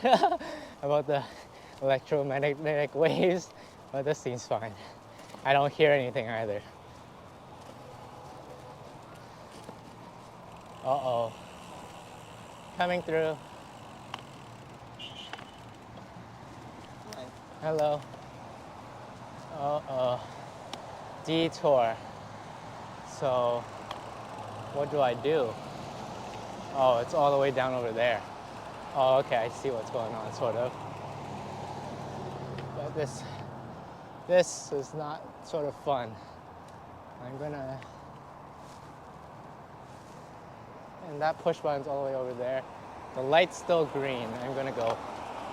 about the electromagnetic waves, but this seems fine. I don't hear anything either. Uh-oh. Coming through. Hello. Uh-oh. Detour. So, what do I do? Oh, it's all the way down over there. Oh, okay, I see what's going on, sort of. But this is not sort of fun. I'm gonna, and that push button's all the way over there. The light's still green. I'm gonna go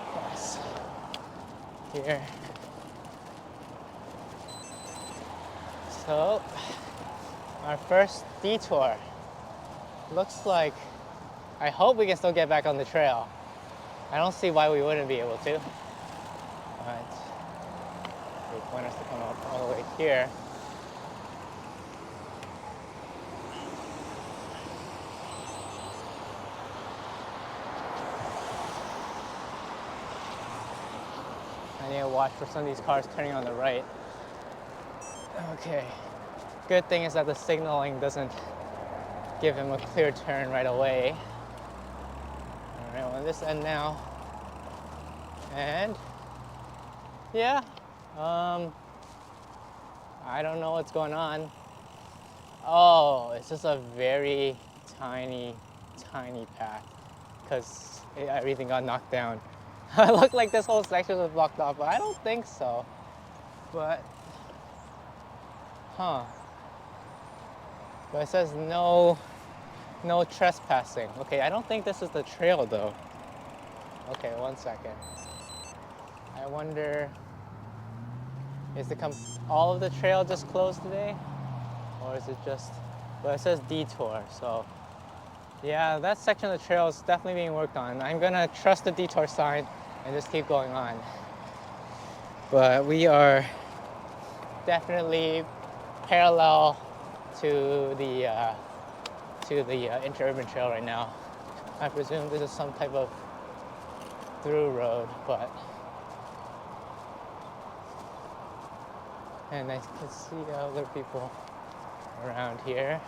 across here. So, our first detour. Looks like, I hope we can still get back on the trail. I don't see why we wouldn't be able to. But they want us to come up all the way here. I need to watch for some of these cars turning on the right. Okay. Good thing is that the signaling doesn't give him a clear turn right away. All right, we're on this end now. And yeah, I don't know what's going on. Oh, it's just a very tiny path because everything got knocked down. It looked like this whole section was blocked off, but I don't think so. But, But it says no trespassing. Okay, I don't think this is the trail though. Okay, 1 second. I wonder, is all of the trail just closed today? Or is it just, well, it says detour, so yeah, that section of the trail is definitely being worked on. I'm gonna trust the detour sign and just keep going on. But we are definitely parallel to the Interurban Trail right now. I presume this is some type of through road, but and I can see other people around here,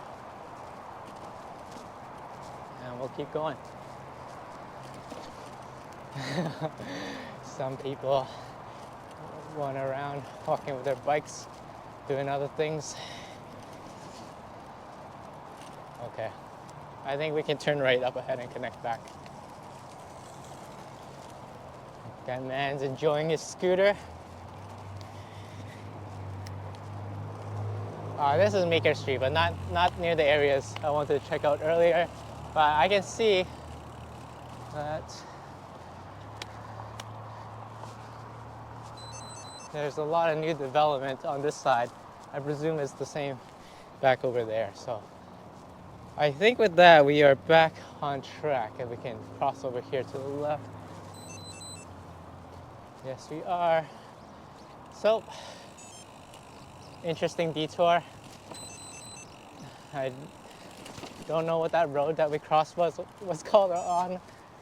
and we'll keep going. Some people going around walking with their bikes, doing other things. Okay, I think we can turn right up ahead and connect back. That man's enjoying his scooter. This is Meeker Street, but not near the areas I wanted to check out earlier. But I can see that there's a lot of new development on this side. I presume it's the same back over there. So I think with that, we are back on track and we can cross over here to the left. Yes, we are. So, interesting detour. I don't know what that road that we crossed was called on,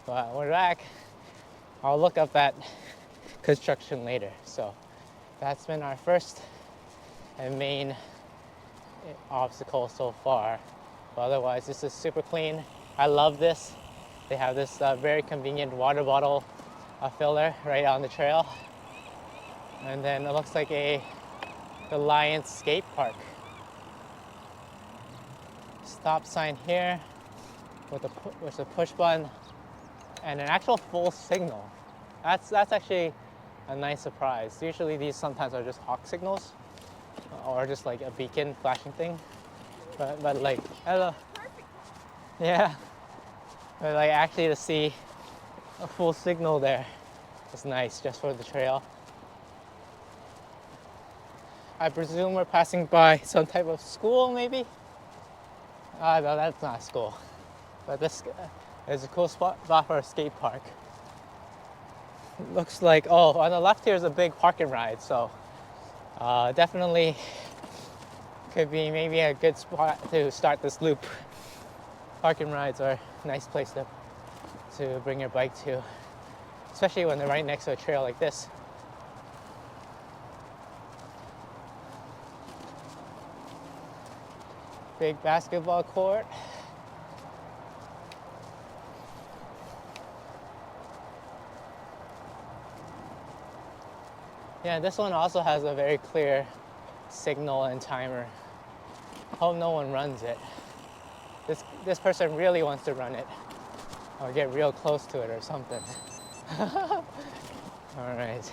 but we're back. I'll look up that construction later. So that's been our first and main obstacle so far. But otherwise, this is super clean. I love this. They have this very convenient water bottle filler right on the trail. And then it looks like the Lions skate park. Stop sign here with a push button and an actual full signal. That's actually a nice surprise. Usually these sometimes are just hawk signals or just like a beacon flashing thing. But like, hello. Yeah. But like actually to see a full signal there is nice just for the trail. I presume we're passing by some type of school maybe? No, that's not a school. But this is a cool spot for a skate park. It looks like, oh, on the left here is a big park and ride, so definitely could be maybe a good spot to start this loop. Park and rides are a nice place to bring your bike to, especially when they're right next to a trail like this. Big basketball court. Yeah, this one also has a very clear signal and timer. Hope no one runs it. This person really wants to run it or get real close to it or something. All right.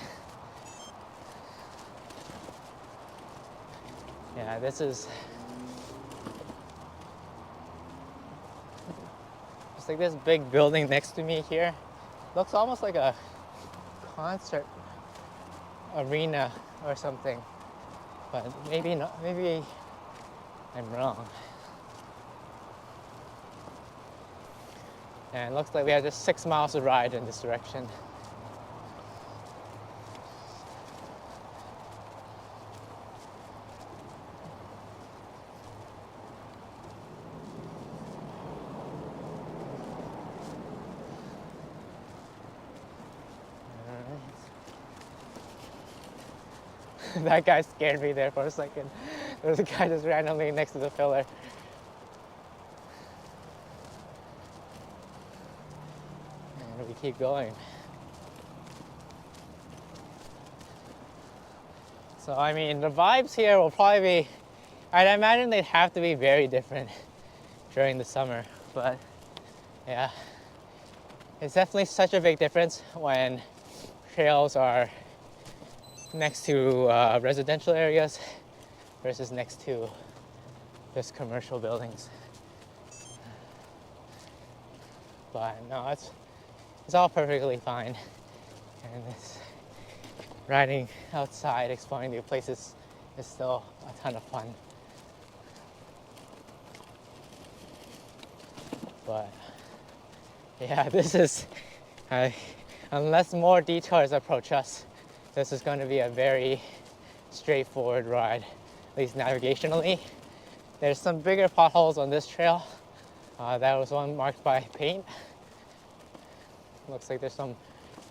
Yeah, this is it's like this big building next to me here. Looks almost like a concert arena or something, but maybe not. Maybe I'm wrong. And it looks like we have just 6 miles to ride in this direction. That guy scared me there for a second. There was a guy just randomly next to the filler. And we keep going. So I mean, the vibes here will probably be, I'd imagine they'd have to be very different during the summer. But yeah, it's definitely such a big difference when trails are next to residential areas versus next to just commercial buildings. But no, it's all perfectly fine. And it's riding outside, exploring new places is still a ton of fun. But yeah, this is, unless more detours approach us, this is going to be a very straightforward ride, at least navigationally. There's some bigger potholes on this trail. That was one marked by paint. Looks like there's some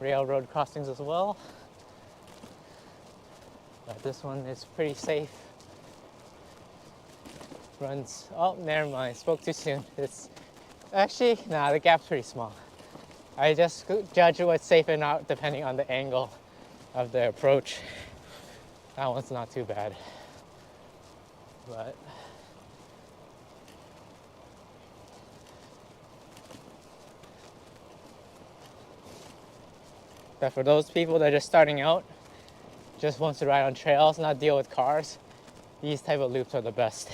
railroad crossings as well. But this one is pretty safe. Runs, oh, never mind, spoke too soon. It's actually, nah, the gap's pretty small. I just judge what's safe and not depending on the angle of the approach. That one's not too bad. But for those people that are just starting out, just wants to ride on trails, not deal with cars, these type of loops are the best.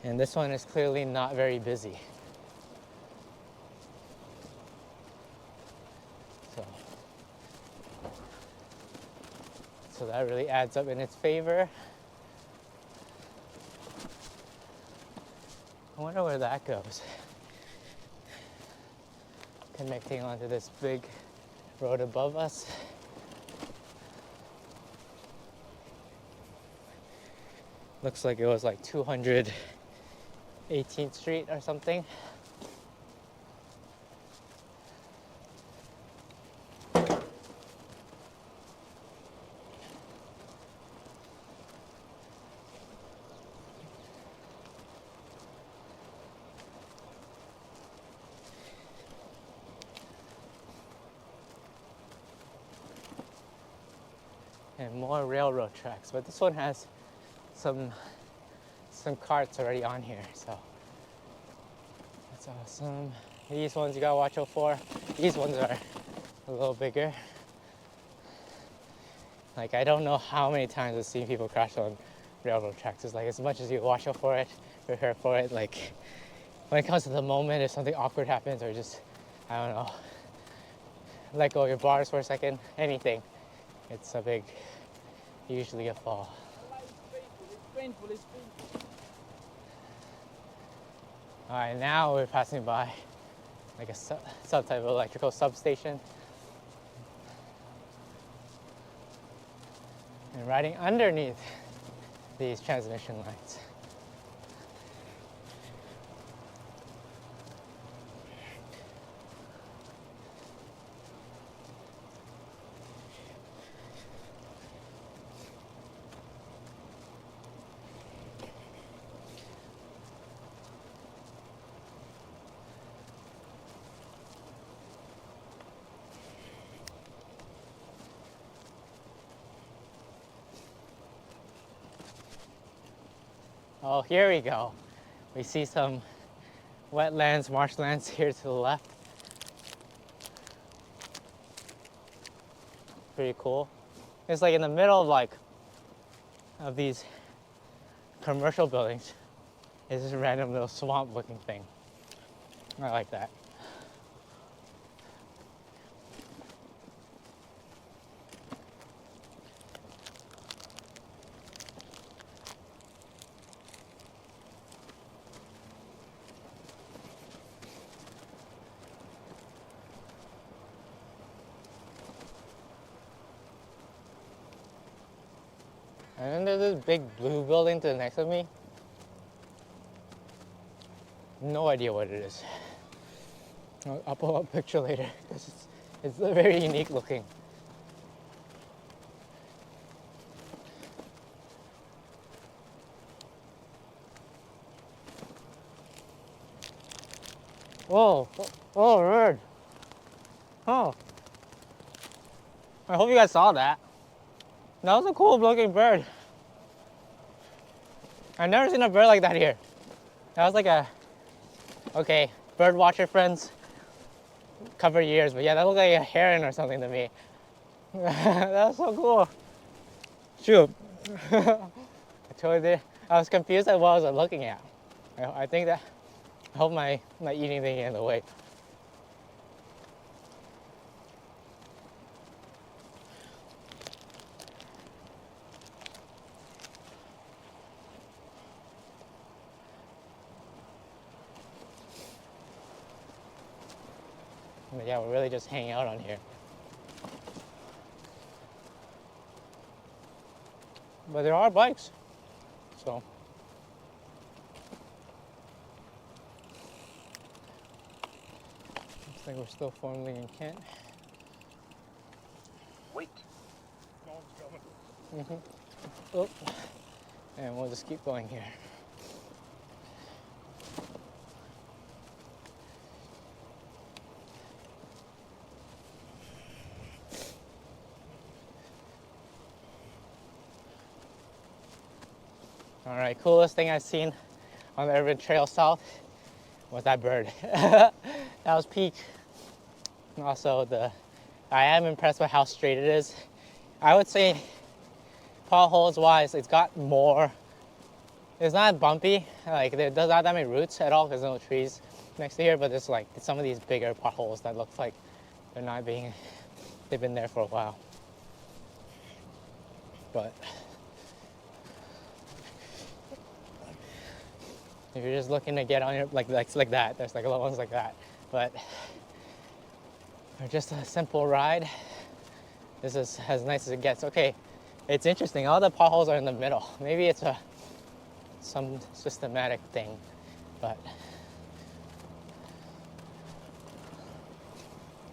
And this one is clearly not very busy. So that really adds up in its favor. I wonder where that goes. Connecting onto this big road above us. Looks like it was like 218th Street or something. and more railroad tracks. But this one has some carts already on here, so that's awesome. These ones you gotta watch out for. These ones are a little bigger. Like, I don't know how many times I've seen people crash on railroad tracks. It's like, as much as you watch out for it, prepare for it, like, when it comes to the moment, if something awkward happens, or just, I don't know, let go of your bars for a second, anything, it's usually a fall. It's painful. All right, now we're passing by like a some type of electrical substation. And riding underneath these transmission lines. Oh, here we go. We see some wetlands, marshlands here to the left. Pretty cool. It's like in the middle of these commercial buildings. It's this random little swamp looking thing. I like that. And then there's this big blue building to the next of me. No idea what it is. I'll pull up a picture later because it's very unique looking. Whoa, oh, bird. Oh. I hope you guys saw that. That was a cool looking bird. I've never seen a bird like that here. That was like okay, bird watcher friends, cover your ears, but yeah, that looked like a heron or something to me. That was so cool. Shoot. I totally did. I was confused at what I was looking at. I think that, I hope my eating thing in the way. But yeah, we're really just hanging out on here. But there are bikes, so. Looks like we're still formally in Kent. Wait. No one's coming. Oh. And we'll just keep going here. All right, coolest thing I've seen on the Urban Trail South was that bird. That was peak. Also, I am impressed with how straight it is. I would say, potholes wise, it's got more. It's not bumpy. Like, there does not that many roots at all because there's no trees next to here. But there's like some of these bigger potholes that look like they've been there for a while. But if you're just looking to get on your like that, there's like a lot of ones like that. But for just a simple ride, this is as nice as it gets. Okay, it's interesting. All the potholes are in the middle. Maybe it's some systematic thing, but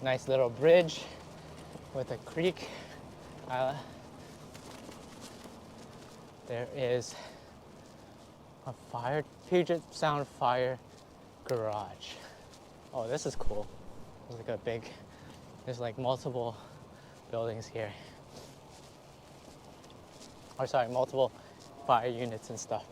nice little bridge with a creek. There is a Puget Sound Fire garage. Oh, this is cool. There's like multiple buildings here. or sorry, multiple fire units and stuff.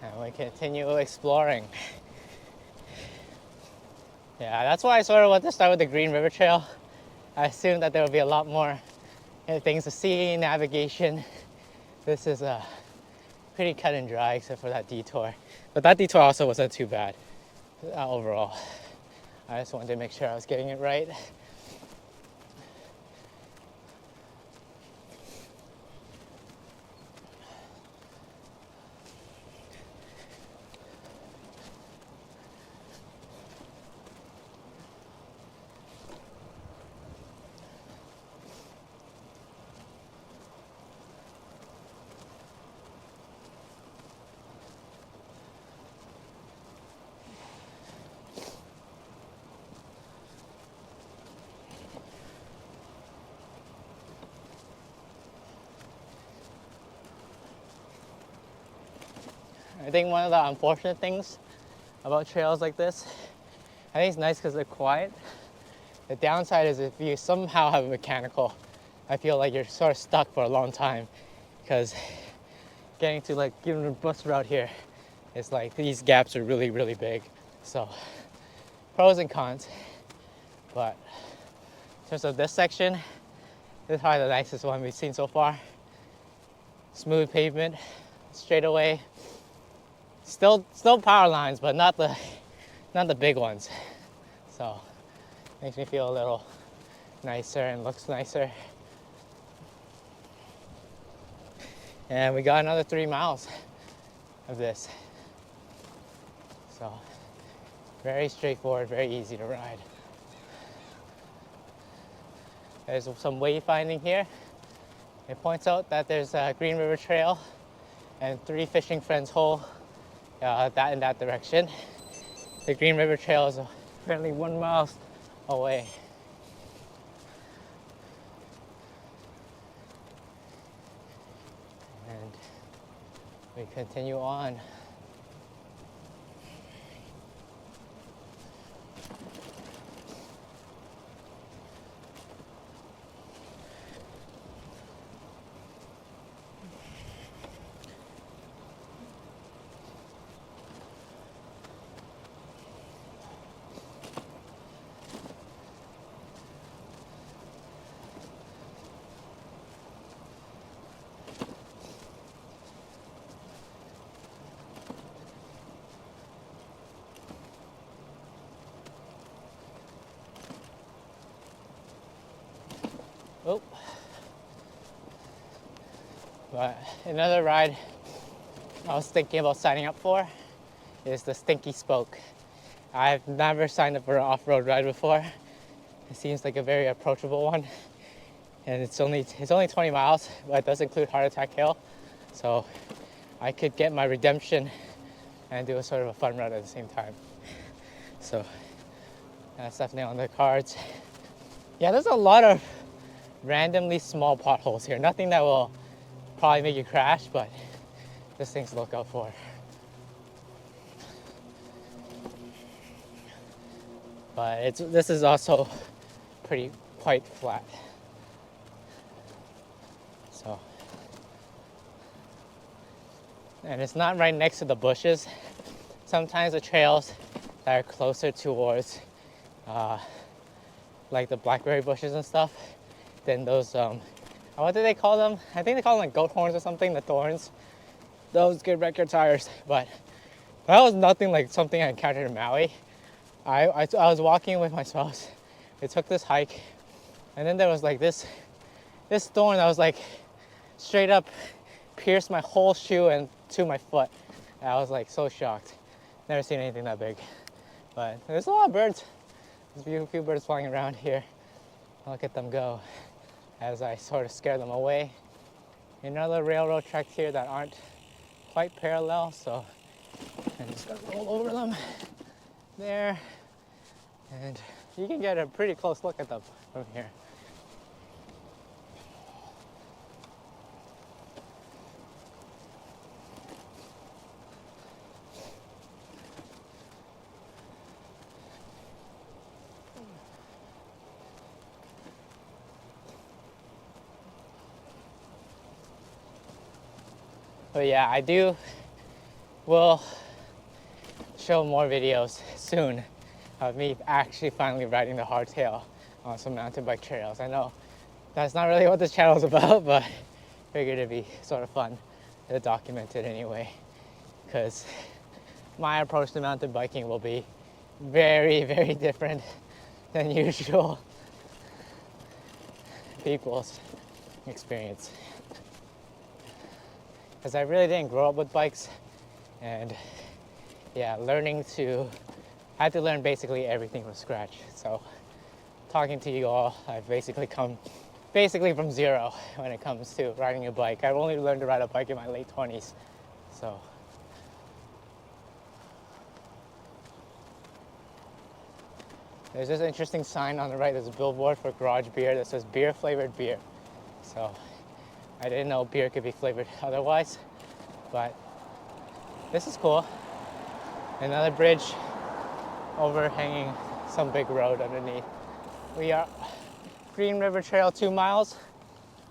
And we continue exploring. Yeah, that's why I sort of want to start with the Green River Trail. I assumed that there would be a lot more things to see, navigation. This is pretty cut and dry except for that detour. But that detour also wasn't too bad overall. I just wanted to make sure I was getting it right. I think one of the unfortunate things about trails like this, I think it's nice because they're quiet. The downside is if you somehow have a mechanical, I feel like you're sort of stuck for a long time because getting to like even the bus route here, it's like these gaps are really, really big. So pros and cons, but in terms of this section, this is probably the nicest one we've seen so far. Smooth pavement, straight away. Still power lines, but not the big ones. So makes me feel a little nicer and looks nicer. And we got another 3 miles of this. So very straightforward, very easy to ride. There's some wayfinding here. It points out that there's a Green River Trail and 3 fishing friends hole that in that direction. The Green River Trail is apparently 1 mile away. And we continue on. Oh. But another ride I was thinking about signing up for is the Stinky Spoke. I've never signed up for an off-road ride before. It seems like a very approachable one. And it's only 20 miles, but it does include Heart Attack Hill. So I could get my redemption and do a sort of a fun ride at the same time. So that's definitely on the cards. Yeah, there's a lot of randomly small potholes here. Nothing that will probably make you crash, but just things to look out for. But this is also quite flat. So, and it's not right next to the bushes. Sometimes the trails that are closer towards like the blackberry bushes and stuff than those what do they call them? I think they call them like goat horns or something, the thorns. Those could wreck your tires, but that was nothing like something I encountered in Maui. I was walking with my spouse. We took this hike, and then there was like this thorn that was like straight up pierced my whole shoe and to my foot. And I was like so shocked. Never seen anything that big. But there's a lot of birds. There's a few birds flying around here. Look at them go as I sort of scare them away. Another railroad tracks here that aren't quite parallel, so I'm just gonna roll over them. There, And you can get a pretty close look at them from here. But yeah, will show more videos soon of me actually finally riding the hardtail on some mountain bike trails. I know that's not really what this channel is about, but figured it'd be sort of fun to document it anyway, because my approach to mountain biking will be very, very different than usual people's experience. Because I really didn't grow up with bikes, and yeah, I had to learn basically everything from scratch. So talking to you all, I've basically come from zero when it comes to riding a bike. I've only learned to ride a bike in my late 20s. So there's this interesting sign on the right. There's a billboard for garage beer that says beer flavored beer. So I didn't know beer could be flavored otherwise, but this is cool. Another bridge overhanging some big road underneath. We are Green River Trail 2 miles.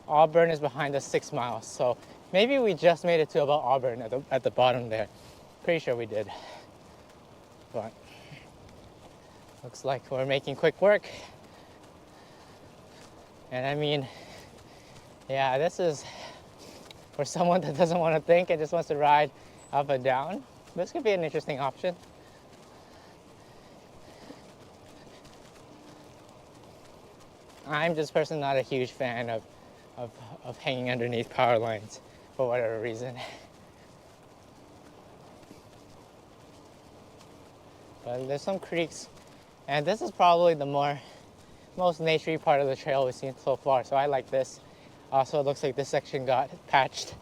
Auburn is behind us 6 miles. So maybe we just made it to about Auburn at the bottom there. Pretty sure we did. But looks like we're making quick work. And I mean, yeah, this is for someone that doesn't want to think and just wants to ride up and down. This could be an interesting option. I'm just personally not a huge fan of hanging underneath power lines for whatever reason. But there's some creeks, and this is probably the most naturey part of the trail we've seen so far, so I like this. Also, it looks like this section got patched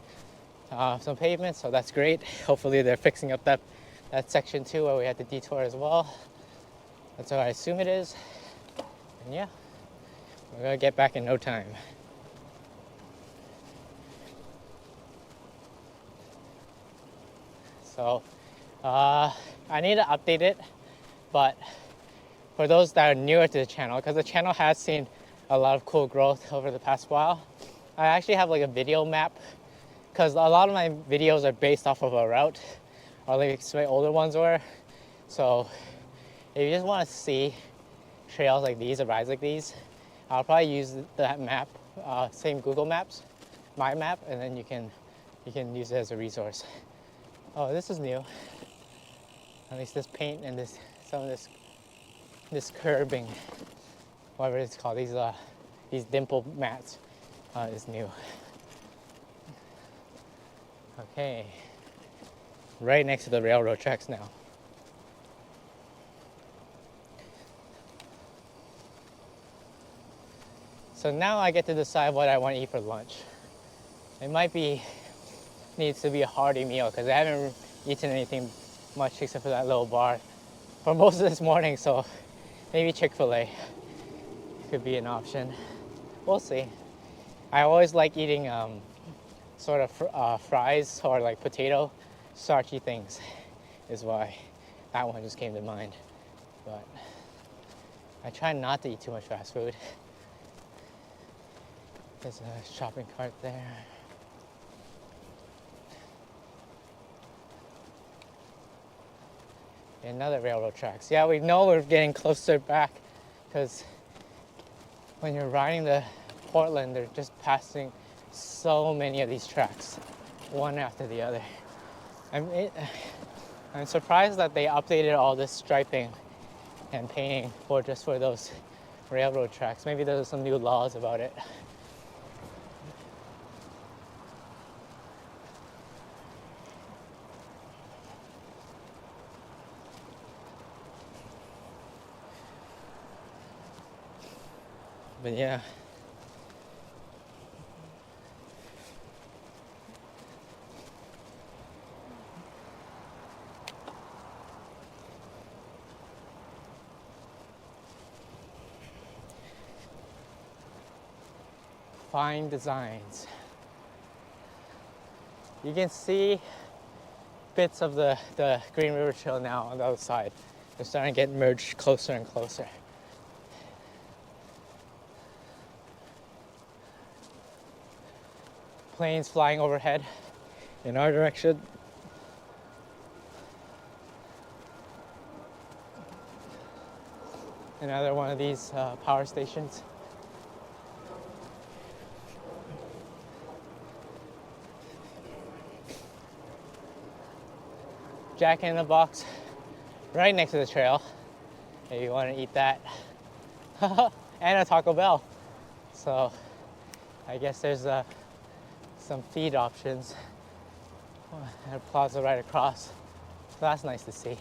some pavement, so that's great. Hopefully they're fixing up that section too where we had the detour as well. That's what I assume it is. And yeah, we're gonna get back in no time. So I need to update it, but for those that are newer to the channel, because the channel has seen a lot of cool growth over the past while, I actually have like a video map, because a lot of my videos are based off of a route, or like my older ones were. So if you just want to see trails like these or rides like these, I'll probably use that map, same Google Maps, my map, and then you can use it as a resource. Oh, this is new. At least this paint and some of this curbing, whatever it's called, these dimple mats is new. Okay, right next to the railroad tracks now. So now I get to decide what I want to eat for lunch. It needs to be a hearty meal because I haven't eaten anything much except for that little bar for most of this morning, so maybe Chick-fil-A could be an option. We'll see. I always like eating sort of fries or like potato starchy things is why that one just came to mind. But I try not to eat too much fast food. There's a shopping cart there. Another railroad tracks. Yeah, we know we're getting closer back because when you're riding the Portland, they're just passing so many of these tracks, one after the other. I'm surprised that they updated all this striping and painting just for those railroad tracks. Maybe there's some new laws about it. But yeah. Fine designs. You can see bits of the Green River Trail now on the other side. They're starting to get merged closer and closer. Planes flying overhead in our direction. Another one of these power stations. Jack in the Box right next to the trail if you want to eat that. And a Taco Bell. So I guess there's some feed options. And a plaza right across. So that's nice to see.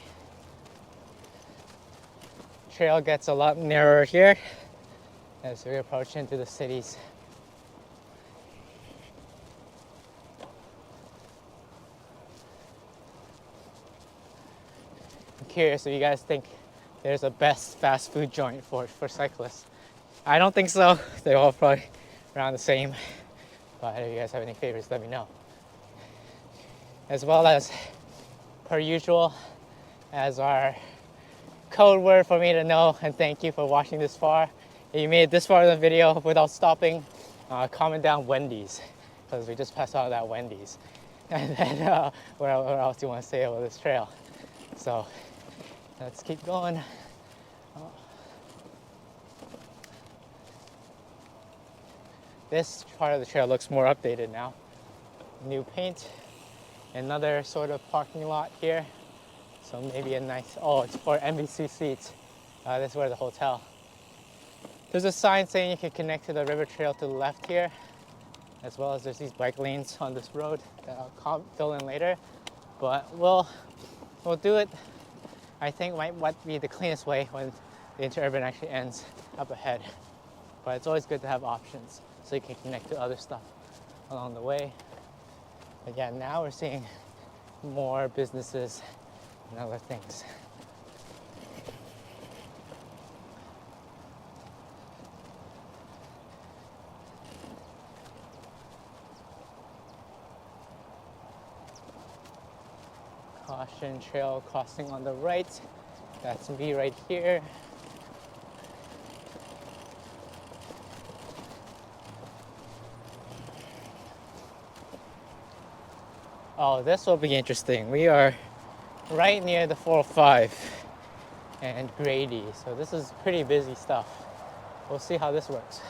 Trail gets a lot narrower here as we approach into the cities. I'm curious if you guys think there's a best fast food joint for cyclists. I don't think so. They're all probably around the same. But if you guys have any favorites, let me know. As well as, per usual, as our code word for me to know and thank you for watching this far. If you made it this far in the video without stopping, comment down Wendy's, because we just passed out that Wendy's. And then where else do you want to say about this trail? So let's keep going. This part of the trail looks more updated now. New paint. Another sort of parking lot here. So maybe a nice, oh, it's for NBC seats. This is where the hotel. There's a sign saying you can connect to the river trail to the left here, as well as there's these bike lanes on this road that I'll fill in later. But we'll do it, I think might be the cleanest way when the Interurban actually ends up ahead. But it's always good to have options so you can connect to other stuff along the way. But yeah, now we're seeing more businesses and other things. Caution, trail crossing on the right. That's me right here. Oh, this will be interesting. We are right near the 405 and Grady, so this is pretty busy stuff. We'll see how this works.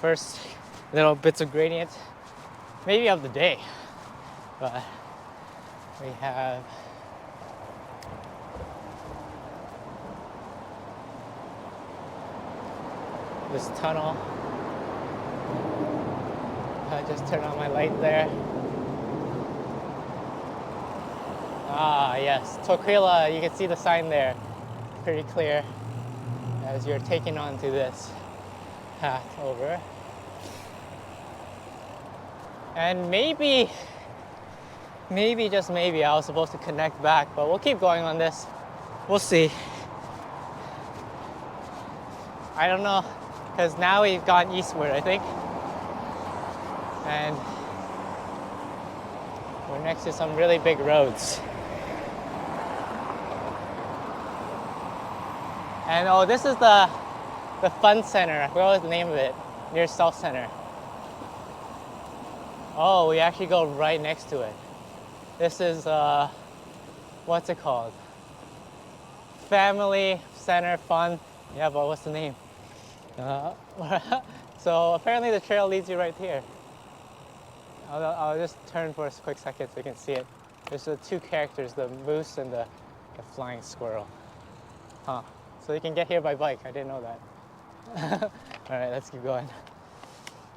First little bits of gradient, maybe of the day, but we have this tunnel. I just turned on my light there. Ah, yes, Tukwila. You can see the sign there. Pretty clear as you're taking onto this path over. And maybe, just maybe, I was supposed to connect back, but we'll keep going on this. We'll see. I don't know, because now we've gone eastward, I think. And we're next to some really big roads. And oh, this is the fun center. I forgot what the name of it, near South Center. Oh, we actually go right next to it. This is, what's it called? Family Center Fun. Yeah, but what's the name? So apparently the trail leads you right here. I'll just turn for a quick second so you can see it. There's the two characters, the moose and the flying squirrel. Huh. So you can get here by bike. I didn't know that. All right, let's keep going.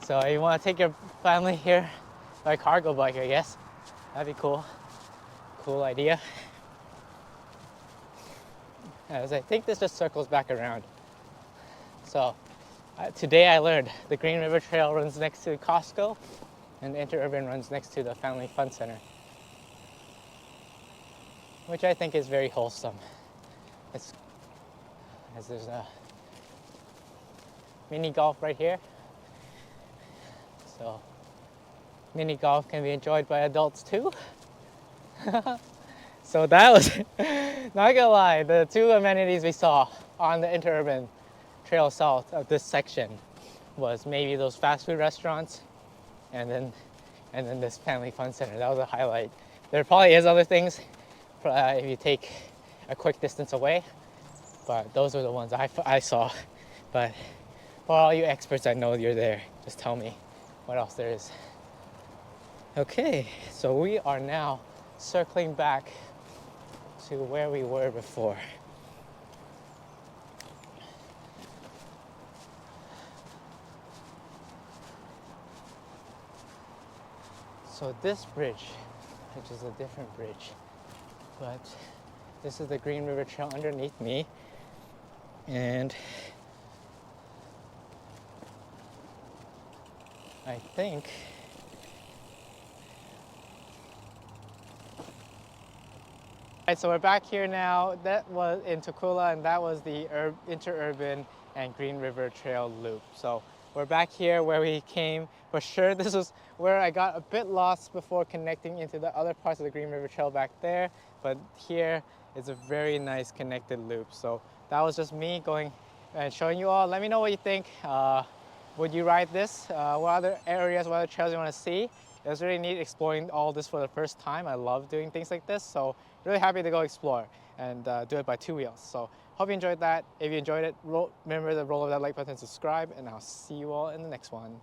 So you want to take your family here by cargo bike, I guess. That'd be cool. Cool idea. As I think this just circles back around. So today I learned the Green River Trail runs next to Costco and the Interurban runs next to the Family Fun Center, which I think is very wholesome. It's as there's a mini golf right here. So mini golf can be enjoyed by adults too. So that was, not gonna lie, the two amenities we saw on the Interurban Trail south of this section was maybe those fast food restaurants and then this family fun center. That was a highlight. There probably is other things if you take a quick distance away, but those are the ones I saw. But for all you experts, I know you're there. Just tell me what else there is. Okay, so we are now circling back to where we were before. So this bridge, which is a different bridge, but this is the Green River Trail underneath me, and I think Alright, so we're back here now. That was in Tukwila, and that was the Interurban and Green River Trail loop. So we're back here where we came. For sure, this was where I got a bit lost before connecting into the other parts of the Green River Trail back there. But here is a very nice connected loop. So that was just me going and showing you all. Let me know what you think. Would you ride this? What other areas, what other trails you want to see? It was really neat exploring all this for the first time. I love doing things like this, so really happy to go explore and do it by two wheels. So hope you enjoyed that. If you enjoyed it, remember to roll over that like button and subscribe, and I'll see you all in the next one.